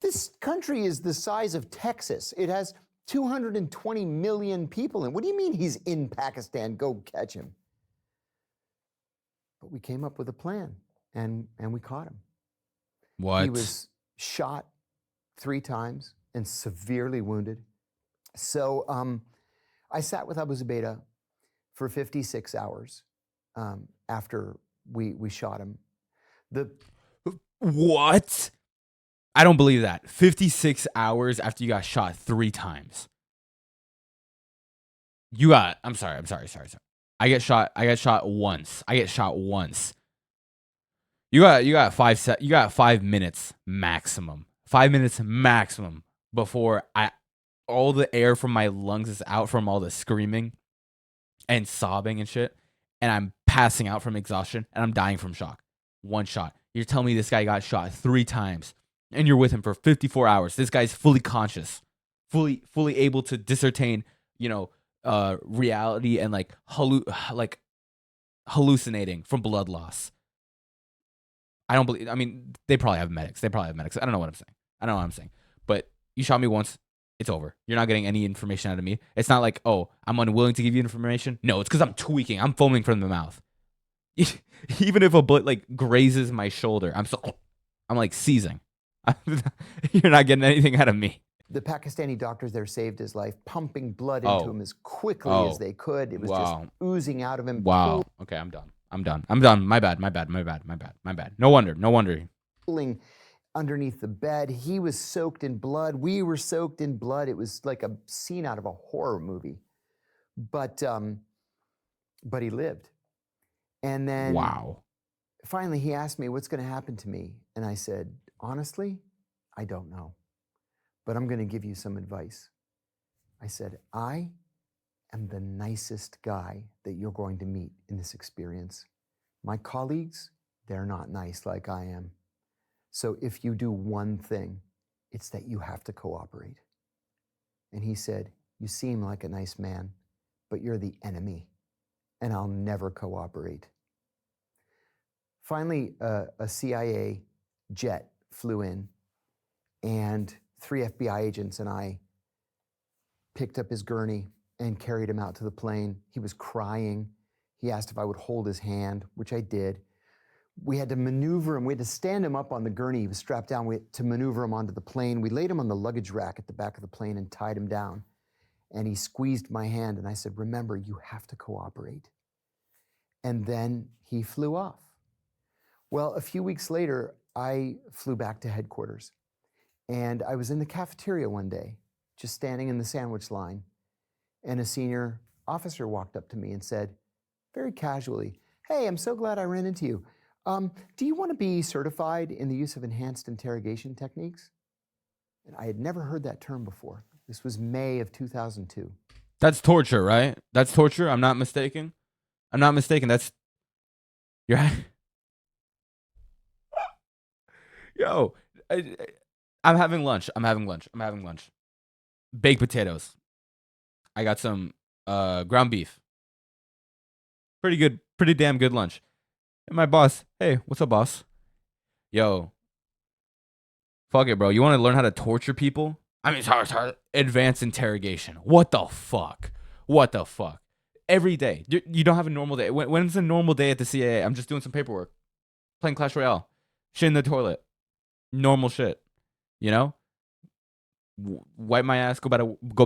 this country is the size of Texas. It has 220 million people in it. What do you mean he's in Pakistan? Go catch him. But we came up with a plan, and we caught him. What? He was shot 3 times and severely wounded. So I sat with Abu Zubaydah for 56 hours after we shot him. What? I don't believe that. 56 hours after you got shot 3 times. I'm sorry. I get shot once. You got 5 minutes maximum. 5 minutes maximum before all the air from my lungs is out from all the screaming and sobbing and shit, and I'm passing out from exhaustion and I'm dying from shock. 1 shot. You're telling me this guy got shot 3 times and you're with him for 54 hours. This guy's fully conscious, fully able to discern, reality and like hallucinating from blood loss. I mean, they probably have medics. I don't know what I'm saying. But you shot me once, it's over. You're not getting any information out of me. It's not like, oh, I'm unwilling to give you information. No, it's because I'm tweaking. I'm foaming from the mouth. Even if a bullet like grazes my shoulder, I'm like seizing. You're not getting anything out of me. The Pakistani doctors there saved his life, pumping blood into him as quickly as they could. It was just oozing out of him. Wow. Okay, I'm done. My bad. No wonder. Pulling underneath the bed. He was soaked in blood. We were soaked in blood. It was like a scene out of a horror movie. But he lived. And then finally he asked me, what's going to happen to me? And I said, honestly, I don't know. But I'm going to give you some advice. I said, I am the nicest guy that you're going to meet in this experience. My colleagues, they're not nice like I am. So if you do one thing, it's that you have to cooperate. And he said, you seem like a nice man, but you're the enemy, and I'll never cooperate. Finally, a CIA jet flew in, and 3 FBI agents and I picked up his gurney and carried him out to the plane. He was crying. He asked if I would hold his hand, which I did. We had to maneuver him. We had to stand him up on the gurney. He was strapped down. We had to maneuver him onto the plane. We laid him on the luggage rack at the back of the plane and tied him down. And he squeezed my hand, and I said, remember, you have to cooperate. And then he flew off. Well, a few weeks later, I flew back to headquarters. And I was in the cafeteria one day, just standing in the sandwich line. And a senior officer walked up to me and said, very casually, hey, I'm so glad I ran into you. Do you want to be certified in the use of enhanced interrogation techniques? And I had never heard that term before. This was May of 2002. That's torture, right? That's torture. I'm not mistaken. I'm not mistaken. That's you're. Yo, I'm having lunch. I'm having lunch. Baked potatoes. I got some ground beef. Pretty good. Pretty damn good lunch. And my boss, hey, what's up, boss? Yo, fuck it, bro. You want to learn how to torture people? I mean, sorry. Advanced interrogation. What the fuck? Every day. You don't have a normal day. When's a normal day at the CIA? I'm just doing some paperwork. Playing Clash Royale. Shit in the toilet. Normal shit. You know? Wipe my ass, go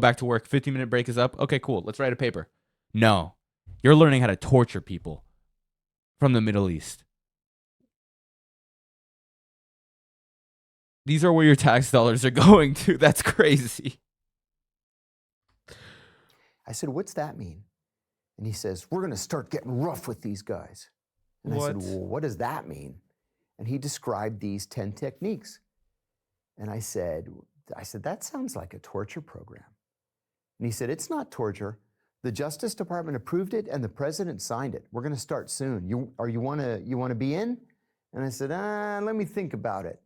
back to work. 15-minute break is up. Okay, cool. Let's write a paper. No. You're learning how to torture people from the Middle East. These are where your tax dollars are going to. That's crazy. I said, what's that mean? And he says, we're going to start getting rough with these guys. And I said, well, what does that mean? And he described these 10 techniques. And I said, that sounds like a torture program. And he said, it's not torture. The Justice Department approved it and the president signed it. We're going to start soon. You want to be in? And I said, let me think about it.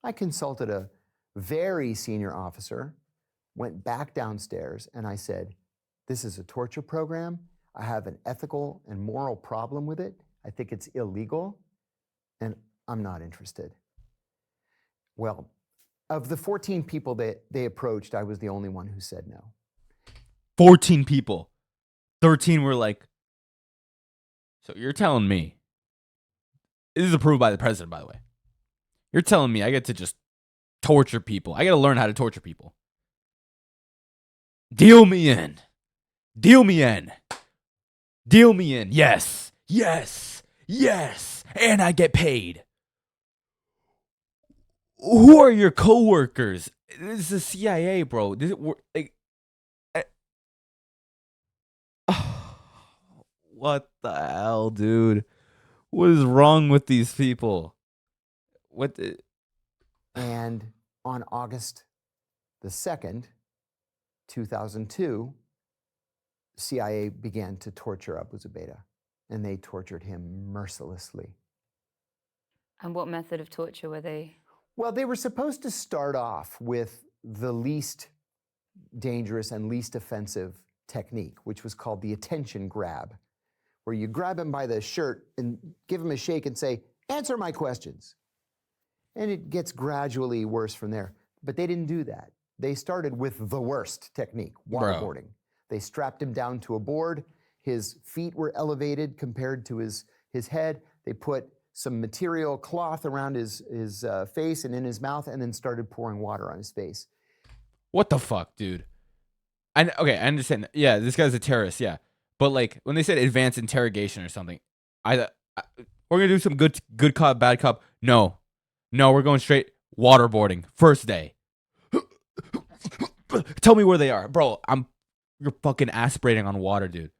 I consulted a very senior officer, went back downstairs, and I said, this is a torture program. I have an ethical and moral problem with it. I think it's illegal, and I'm not interested. Well, of the 14 people that they approached, I was the only one who said no. 14 people. 13 were like, so you're telling me, this is approved by the president, by the way. You're telling me I get to just torture people. I got to learn how to torture people. Deal me in. Yes. And I get paid. Who are your coworkers? This is the CIA, bro. What the hell, dude? What is wrong with these people? And on August the 2nd, 2002, CIA began to torture Abu Zubaydah, and they tortured him mercilessly. And what method of torture were they? Well, they were supposed to start off with the least dangerous and least offensive technique, which was called the attention grab, where you grab him by the shirt and give him a shake and say, answer my questions. And it gets gradually worse from there. But they didn't do that. They started with the worst technique, waterboarding. They strapped him down to a board. His feet were elevated compared to his head. They put some material cloth around his face and in his mouth, and then started pouring water on his face. What the fuck, dude? Okay, I understand. Yeah, this guy's a terrorist, yeah. But like when they said advanced interrogation or something, we're gonna do some good cop, bad cop. No, we're going straight waterboarding. First day. Tell me where they are, bro. You're fucking aspirating on water, dude.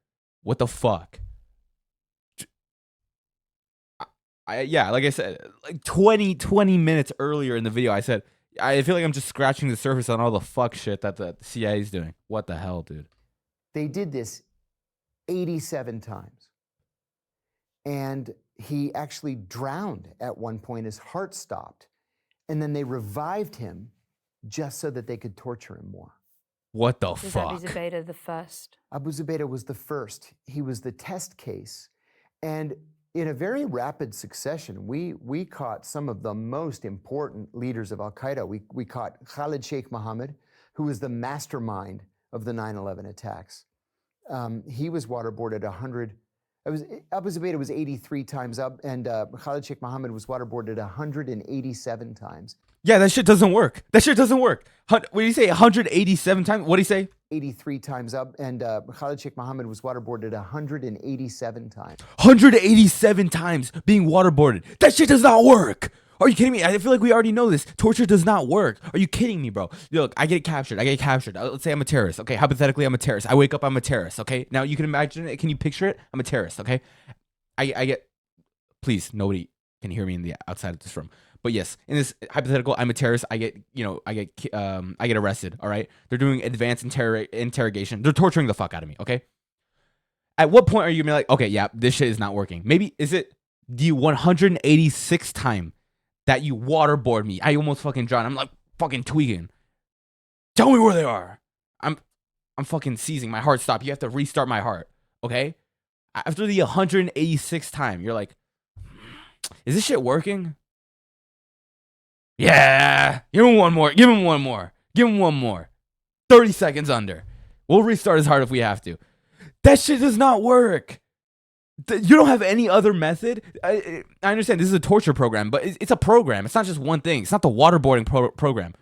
What the fuck? Yeah, like I said, like 20 minutes earlier in the video, I said, I feel like I'm just scratching the surface on all the fuck shit that the CIA is doing. What the hell, dude? They did this 87 times. And he actually drowned at one point. His heart stopped. And then they revived him just so that they could torture him more. What the Was fuck? Abu Zubaydah the first? Abu Zubaydah was the first. He was the test case. And in a very rapid succession, we caught some of the most important leaders of Al-Qaeda. We caught Khalid Sheikh Mohammed, who was the mastermind of the 9/11 attacks. He was waterboarded Abu Zubaydah was 83 times up, and Khalid Sheikh Mohammed was waterboarded 187 times. Yeah, that shit doesn't work. That shit doesn't work. What do you say? 187 times? What do you say? 83 times up, and Khalid Sheikh Mohammed was waterboarded 187 times. 187 times being waterboarded. That shit does not work. Are you kidding me? I feel like we already know this. Torture does not work. Are you kidding me, bro? Look, I get captured. Let's say I'm a terrorist. Okay, hypothetically, I'm a terrorist. I wake up, I'm a terrorist. Okay, now you can imagine it. Can you picture it? I'm a terrorist. Okay, I get. Please, nobody can hear me in the outside of this room. But yes, in this hypothetical, I'm a terrorist. I get arrested. All right, they're doing advanced interrogation. They're torturing the fuck out of me. Okay. At what point are you gonna be like, okay, yeah, this shit is not working? Maybe is it the 186th time that you waterboard me? I almost fucking drowned. I'm like fucking tweaking. Tell me where they are. I'm fucking seizing. My heart stopped. You have to restart my heart. Okay. After the 186th time, you're like, is this shit working? Yeah. Give him one more. Give him one more. Give him one more. 30 seconds under. We'll restart his heart if we have to. That shit does not work. You don't have any other method? I understand this is a torture program, but it's a program. It's not just one thing. It's not the waterboarding program.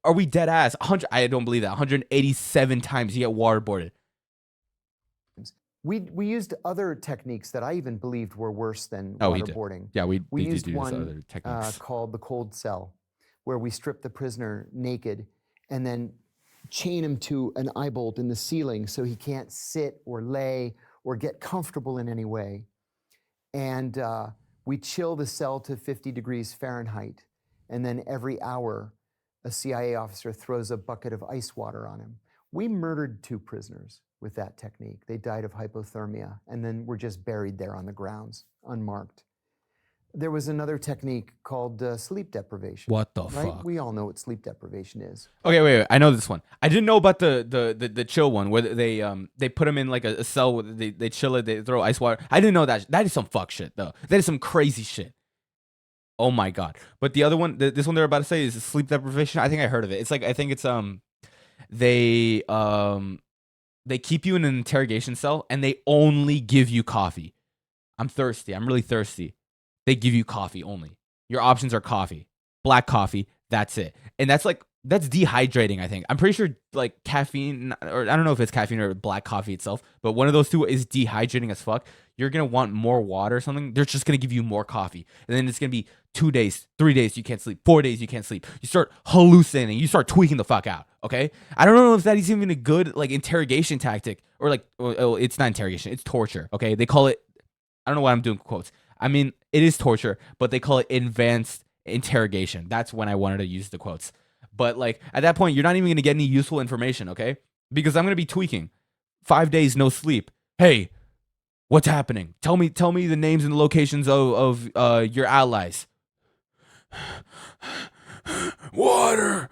Are we dead ass? I don't believe that. 187 times you get waterboarded. We used other techniques that I even believed were worse than We waterboarding. did. Yeah, we used do one other techniques. called the cold cell, where we strip the prisoner naked and then chain him to an eye bolt in the ceiling so he can't sit or lay or get comfortable in any way. And we chill the cell to 50 degrees Fahrenheit. And then every hour, a CIA officer throws a bucket of ice water on him. We murdered 2 prisoners with that technique. They died of hypothermia and then were just buried there on the grounds, unmarked. There was another technique called sleep deprivation. What the right? fuck? We all know what sleep deprivation is. Okay, wait. I know this one. I didn't know about the chill one where they put him in like a cell where they chill it, they throw ice water. I didn't know that. That is some fuck shit though. That is some crazy shit. Oh my god. But the other one, this one they're about to say is sleep deprivation. I think I heard of it. It's like I think it's they keep you in an interrogation cell and they only give you coffee. I'm thirsty. I'm really thirsty. They give you coffee only. Your options are coffee, black coffee. That's it. And that's dehydrating, I think. I'm pretty sure like caffeine, or I don't know if it's caffeine or black coffee itself, but one of those two is dehydrating as fuck. You're going to want more water or something. They're just going to give you more coffee. And then it's going to be 2 days, 3 days, you can't sleep. 4 days, you can't sleep. You start hallucinating. You start tweaking the fuck out. Okay. I don't know if that is even a good like interrogation tactic or like, it's not interrogation. It's torture. Okay. They call it, I don't know why I'm doing quotes. I mean, it is torture, but they call it advanced interrogation. That's when I wanted to use the quotes. But like at that point, you're not even going to get any useful information, okay? Because I'm going to be tweaking. 5 days, no sleep. Hey, what's happening? Tell me the names and the locations of your allies. Water.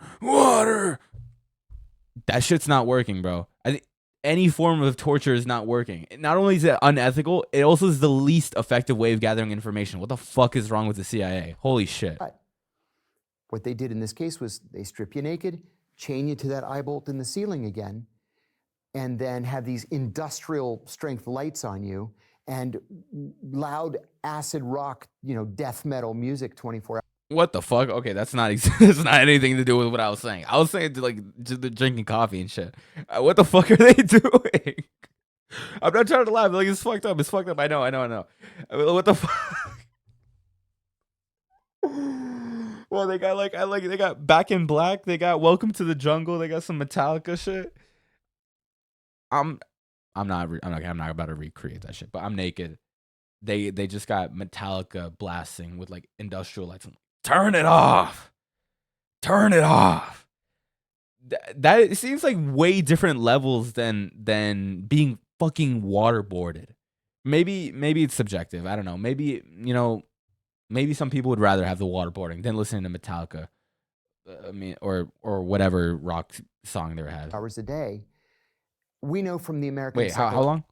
That shit's not working, bro. I think any form of torture is not working. Not only is it unethical, it also is the least effective way of gathering information. What the fuck is wrong with the CIA? Holy shit. What they did in this case was they strip you naked, chain you to that eye bolt in the ceiling again, and then have these industrial strength lights on you and loud acid rock, death metal music 24 hours. What the fuck? Okay, that's not that's not anything to do with what I was saying. I was saying like just drinking coffee and shit. What the fuck are they doing? I'm not trying to laugh. Like it's fucked up. It's fucked up. I know. What the fuck? Well, they got they got Back in Black. They got Welcome to the Jungle. They got some Metallica shit. I'm not about to recreate that shit. But I'm naked. They just got Metallica blasting with like industrial lights. Turn it off. That seems like way different levels than being fucking waterboarded. Maybe it's subjective. I don't know. Maybe maybe some people would rather have the waterboarding than listening to Metallica. I mean, or whatever rock song they had. Hours a day. We know from the American. Wait, how long?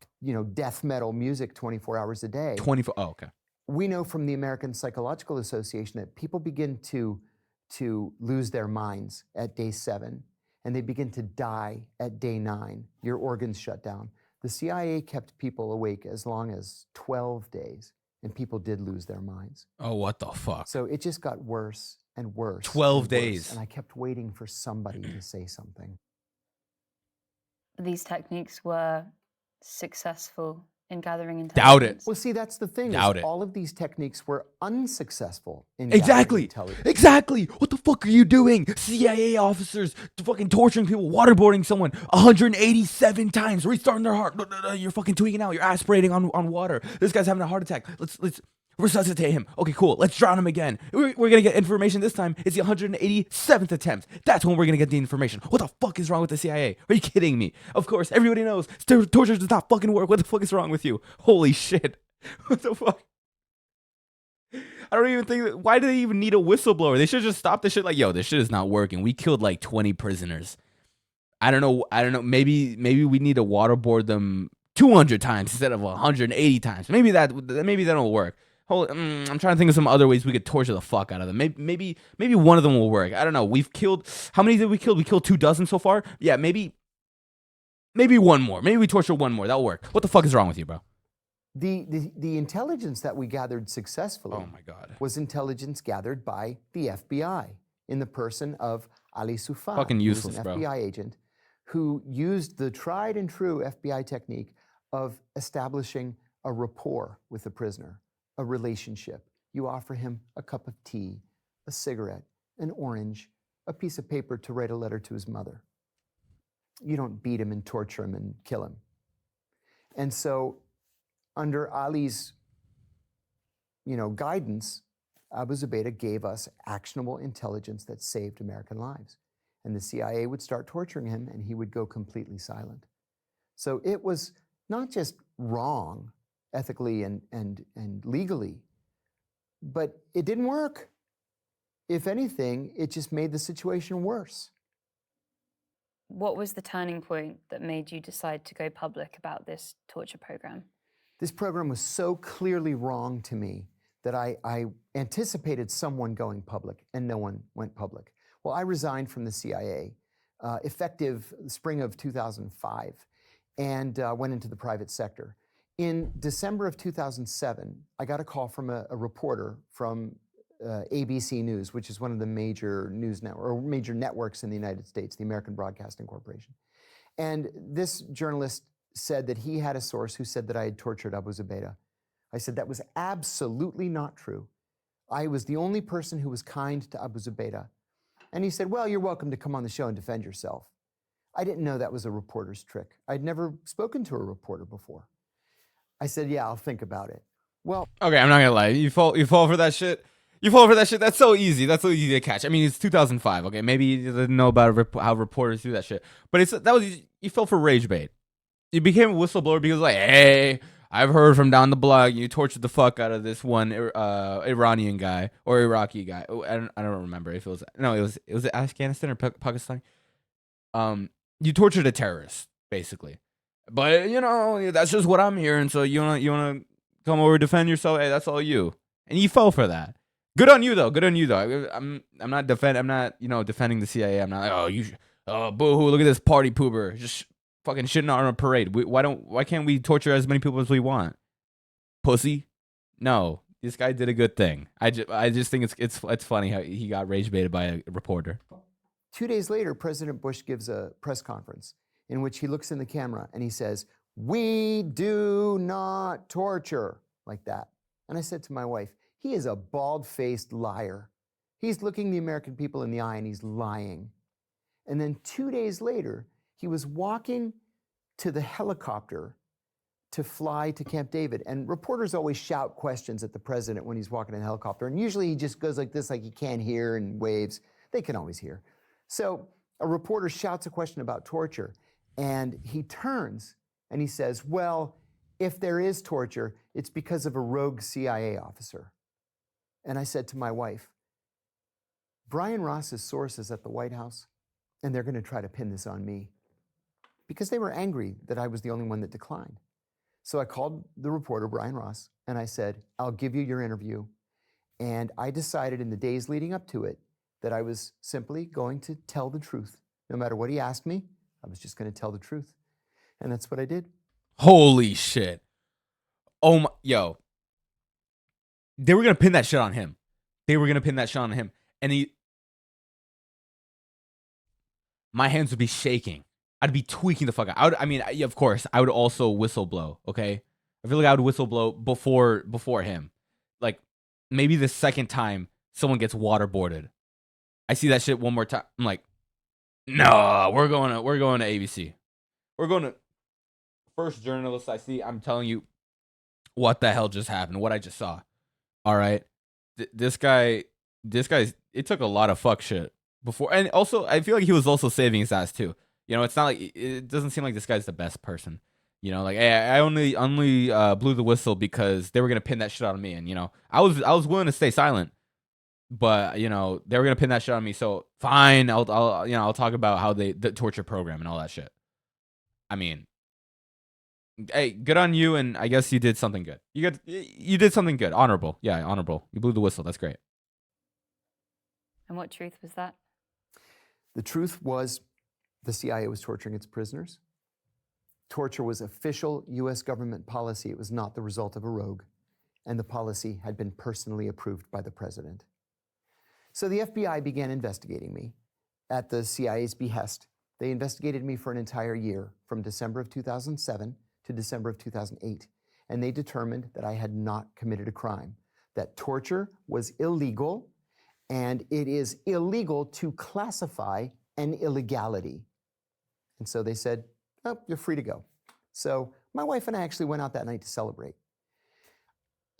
Death metal music 24 hours a day. 24. Oh, okay. We know from the American Psychological Association that people begin to lose their minds at day 7, and they begin to die at day 9. Your organs shut down. The CIA kept people awake as long as 12 days, and people did lose their minds. Oh, what the fuck? So it just got worse and worse. 12 and worse, days. And I kept waiting for somebody to say something. These techniques were successful in gathering Doubt it. intelligence. Well, see, that's the thing. Doubt it. All of these techniques were unsuccessful in Exactly. gathering intelligence. Exactly. What the fuck are you doing? CIA officers fucking torturing people, waterboarding someone 187 times, restarting their heart. You're fucking tweaking out. You're aspirating on water. This guy's having a heart attack. Let's resuscitate him. Okay, cool. Let's drown him again. We're gonna get information this time. It's the 187th attempt. That's when we're gonna get the information. What the fuck is wrong with the CIA? Are you kidding me? Of course, everybody knows torture does not fucking work. What the fuck is wrong with you? Holy shit. What the fuck? I don't even think that, why do they even need a whistleblower? They should just stop this shit like, yo, this shit is not working. We killed like 20 prisoners. I don't know. Maybe we need to waterboard them 200 times instead of 180 times. Maybe that'll work. I'm trying to think of some other ways we could torture the fuck out of them. Maybe one of them will work. I don't know. We've killed, how many did we kill? We killed 24 so far. Yeah, maybe one more. Maybe we torture one more. That'll work. What the fuck is wrong with you, bro? The intelligence that we gathered successfully Oh my God. was intelligence gathered by the FBI in the person of Ali Soufan, Fucking who was useless, an bro. FBI agent who used the tried and true FBI technique of establishing a rapport with the prisoner, a relationship. You offer him a cup of tea, a cigarette, an orange, a piece of paper to write a letter to his mother. You don't beat him and torture him and kill him. And so under Ali's guidance, Abu Zubaydah gave us actionable intelligence that saved American lives. And the CIA would start torturing him and he would go completely silent. So it was not just wrong ethically and legally, but it didn't work. If anything, it just made the situation worse. What was the turning point that made you decide to go public about this torture program? This program was so clearly wrong to me that I anticipated someone going public, and no one went public. Well, I resigned from the CIA effective spring of 2005 and went into the private sector. In December of 2007, I got a call from a reporter from ABC News, which is one of the major news major networks in the United States, the American Broadcasting Corporation. And this journalist said that he had a source who said that I had tortured Abu Zubaydah. I said that was absolutely not true. I was the only person who was kind to Abu Zubaydah. And he said, well, you're welcome to come on the show and defend yourself. I didn't know that was a reporter's trick. I'd never spoken to a reporter before. I said, yeah, I'll think about it. Well, Okay, I'm not gonna lie. You fall for that shit. You fall for that shit. That's so easy. That's so easy to catch. I mean, it's 2005. Okay, maybe you didn't know about how reporters do that shit. But you fell for rage bait. You became a whistleblower because like, hey, I've heard from down the block you tortured the fuck out of this one Iranian guy or Iraqi guy. Oh, I don't remember if it was Afghanistan or Pakistan. You tortured a terrorist basically. But that's just what I'm hearing. So you wanna come over and defend yourself? Hey, that's all you. And you fell for that. Good on you though. I'm not defending the CIA. I'm not like, boo-hoo, look at this party pooper just fucking shitting on a parade. Why can't we torture as many people as we want? Pussy? No, this guy did a good thing. I just think it's funny how he got rage baited by a reporter. 2 days later, President Bush gives a press conference in which he looks in the camera and he says, "We do not torture," like that. And I said to my wife, he is a bald-faced liar. He's looking the American people in the eye and he's lying. And then 2 days later, he was walking to the helicopter to fly to Camp David. And reporters always shout questions at the president when he's walking in the helicopter. And usually he just goes like this, like he can't hear, and waves. They can always hear. So a reporter shouts a question about torture. And he turns and he says, well, if there is torture, it's because of a rogue CIA officer. And I said to my wife, Brian Ross's source is at the White House, and they're going to try to pin this on me. Because they were angry that I was the only one that declined. So I called the reporter, Brian Ross, and I said, I'll give you your interview. And I decided in the days leading up to it that I was simply going to tell the truth. No matter what he asked me, I was just going to tell the truth. And that's what I did. Holy shit. Oh my, yo. They were gonna pin that shit on him. And my hands would be shaking. I'd be tweaking the fuck out. Of course, I would also whistle blow. Okay, I feel like I would whistle blow before him. Like maybe the second time someone gets waterboarded, I see that shit one more time. I'm like, no, we're going to ABC. We're going to first journalist I see. I'm telling you, what the hell just happened? What I just saw. All right, this guy's. It took a lot of fuck shit before, and also I feel like he was also saving his ass too. You know, it's not like it doesn't seem like this guy's the best person. You know, like hey, I only blew the whistle because they were gonna pin that shit on me, and you know, I was willing to stay silent, but you know they were gonna pin that shit on me. So fine, I'll talk about how the torture program and all that shit. I mean, hey, good on you, and I guess you did something good. You did something good, honorable. Yeah, honorable. You blew the whistle. That's great. And what truth was that? The truth was the CIA was torturing its prisoners. Torture was official U.S. government policy. It was not the result of a rogue. And the policy had been personally approved by the president. So the FBI began investigating me at the CIA's behest. They investigated me for an entire year, from December of 2007 to December of 2008. And they determined that I had not committed a crime, that torture was illegal, and it is illegal to classify an illegality. And so they said, oh, you're free to go. So my wife and I actually went out that night to celebrate.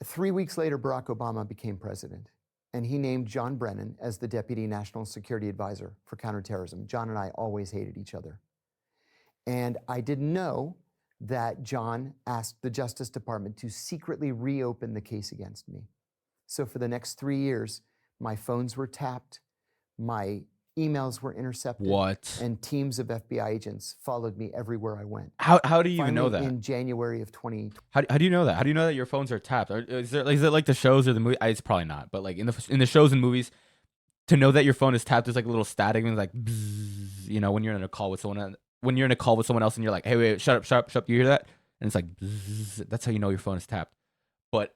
3 weeks later, Barack Obama became president, and he named John Brennan as the Deputy National Security Advisor for Counterterrorism. John and I always hated each other. And I didn't know that John asked the Justice Department to secretly reopen the case against me. So for the next 3 years, my phones were tapped, my emails were intercepted. What? And teams of FBI agents followed me everywhere I went. How do you even know that? In January of 2020. How do you know that? How do you know that your phones are tapped? Is it like the shows or the movie? It's probably not, but like in the shows and movies, to know that your phone is tapped, there's like a little static and like, bzzz, you know, when you're in a call with someone else and you're like, hey, wait, shut up, you hear that? And it's like, bzzz, that's how you know your phone is tapped. But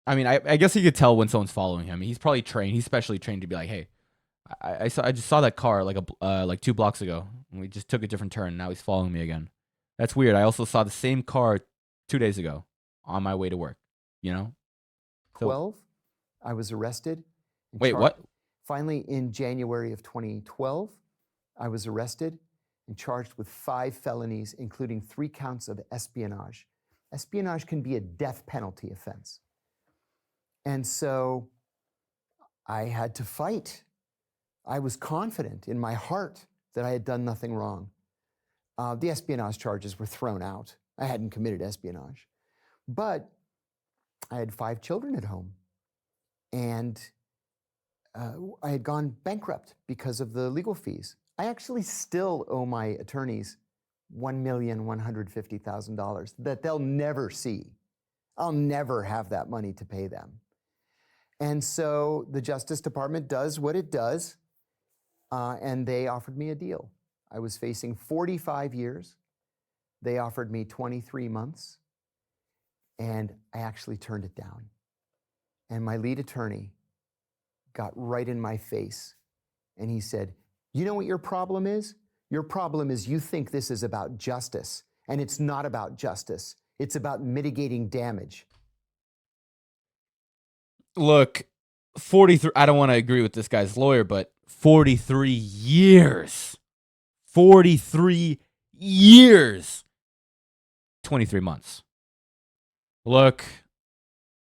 I mean, I guess you could tell when someone's following him. He's probably trained. He's specially trained to be like, hey, I just saw that car like 2 blocks ago, and we just took a different turn. Now he's following me again. That's weird. I also saw the same car 2 days ago on my way to work. You know. So, 12, I was arrested. Wait, what? Finally, in January of 2012, I was arrested and charged with 5 felonies, including 3 counts of espionage. Espionage can be a death penalty offense. And so I had to fight. I was confident in my heart that I had done nothing wrong. The espionage charges were thrown out. I hadn't committed espionage. But I had 5 children at home. And I had gone bankrupt because of the legal fees. I actually still owe my attorneys $1,150,000 that they'll never see. I'll never have that money to pay them. And so the Justice Department does what it does, and they offered me a deal. I was facing 45 years. They offered me 23 months, and I actually turned it down. And my lead attorney got right in my face, and he said, you know what your problem is? Your problem is you think this is about justice, and it's not about justice. It's about mitigating damage. Look, 43. I don't want to agree with this guy's lawyer, but 43 years. 43 years. 23 months. Look,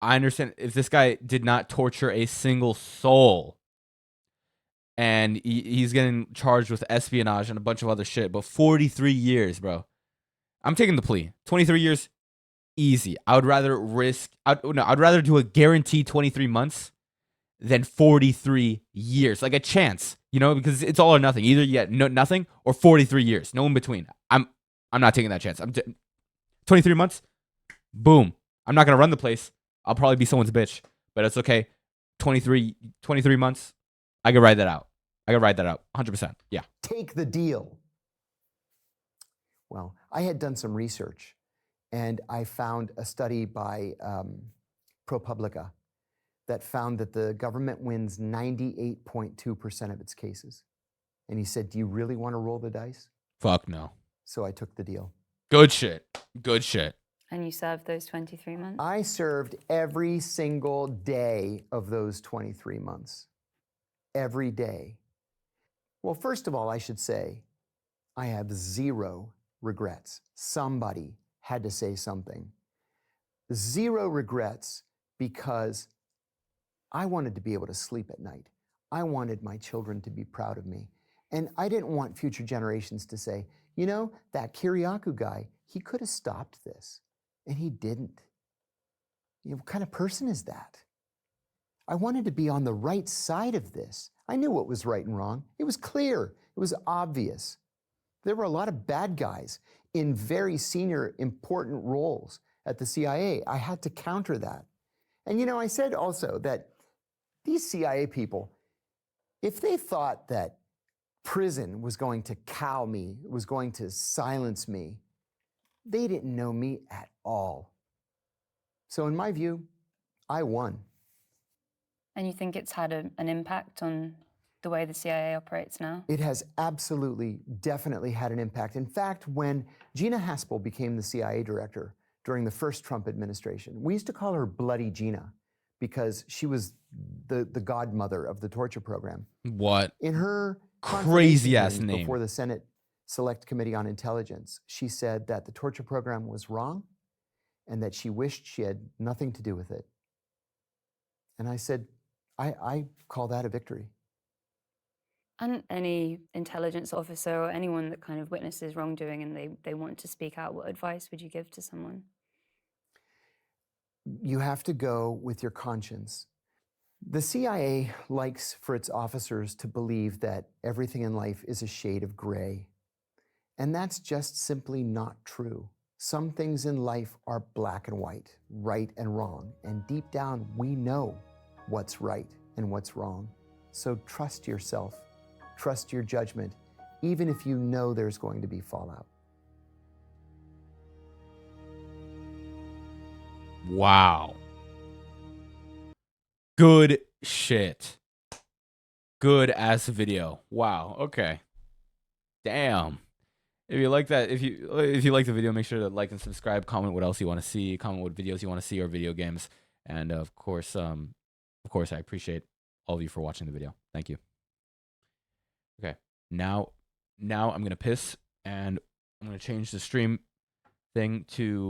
I understand if this guy did not torture a single soul and he's getting charged with espionage and a bunch of other shit, but 43 years, bro. I'm taking the plea. 23 years, easy. I'd rather do a guaranteed 23 months than 43 years. Like a chance, you know, because it's all or nothing. Either you get nothing or 43 years. No in between. I'm not taking that chance. 23 months, boom. I'm not going to run the place. I'll probably be someone's bitch, but it's okay. 23 months, I can ride that out. 100%. Yeah. Take the deal. Well, I had done some research, and I found a study by ProPublica that found that the government wins 98.2% of its cases. And he said, do you really want to roll the dice? Fuck no. So I took the deal. Good shit. Good shit. And you served those 23 months? I served every single day of those 23 months. Every day. Well, first of all, I should say, I have zero regrets. Somebody had to say something. Zero regrets because I wanted to be able to sleep at night. I wanted my children to be proud of me. And I didn't want future generations to say, you know, that Kiriakou guy, he could have stopped this, and he didn't. You know, what kind of person is that? I wanted to be on the right side of this. I knew what was right and wrong. It was clear. It was obvious. There were a lot of bad guys in very senior, important roles at the CIA. I had to counter that. And, you know, I said also that these CIA people, if they thought that prison was going to cow me, was going to silence me, they didn't know me at all. So in my view, I won. And you think it's had an impact on the way the CIA operates now? It has absolutely, definitely had an impact. In fact, when Gina Haspel became the CIA director during the first Trump administration, we used to call her Bloody Gina because she was the godmother of the torture program. What? In her Crazy ass confirmation name. before the Senate Select Committee on Intelligence, she said that the torture program was wrong and that she wished she had nothing to do with it. And I said, I call that a victory. And any intelligence officer or anyone that kind of witnesses wrongdoing and they want to speak out, what advice would you give to someone? You have to go with your conscience. The CIA likes for its officers to believe that everything in life is a shade of gray. And that's just simply not true. Some things in life are black and white, right and wrong. And deep down, we know what's right and what's wrong. So trust yourself, trust your judgment, even if you know there's going to be fallout. Wow. Good shit. Good ass video. Wow. Okay. Damn. If you like that, if you like the video, make sure to like and subscribe. Comment what else you want to see. Comment what videos you want to see or video games. And of course, I appreciate all of you for watching the video. Thank you. Okay. Now I'm gonna piss and I'm gonna change the stream thing to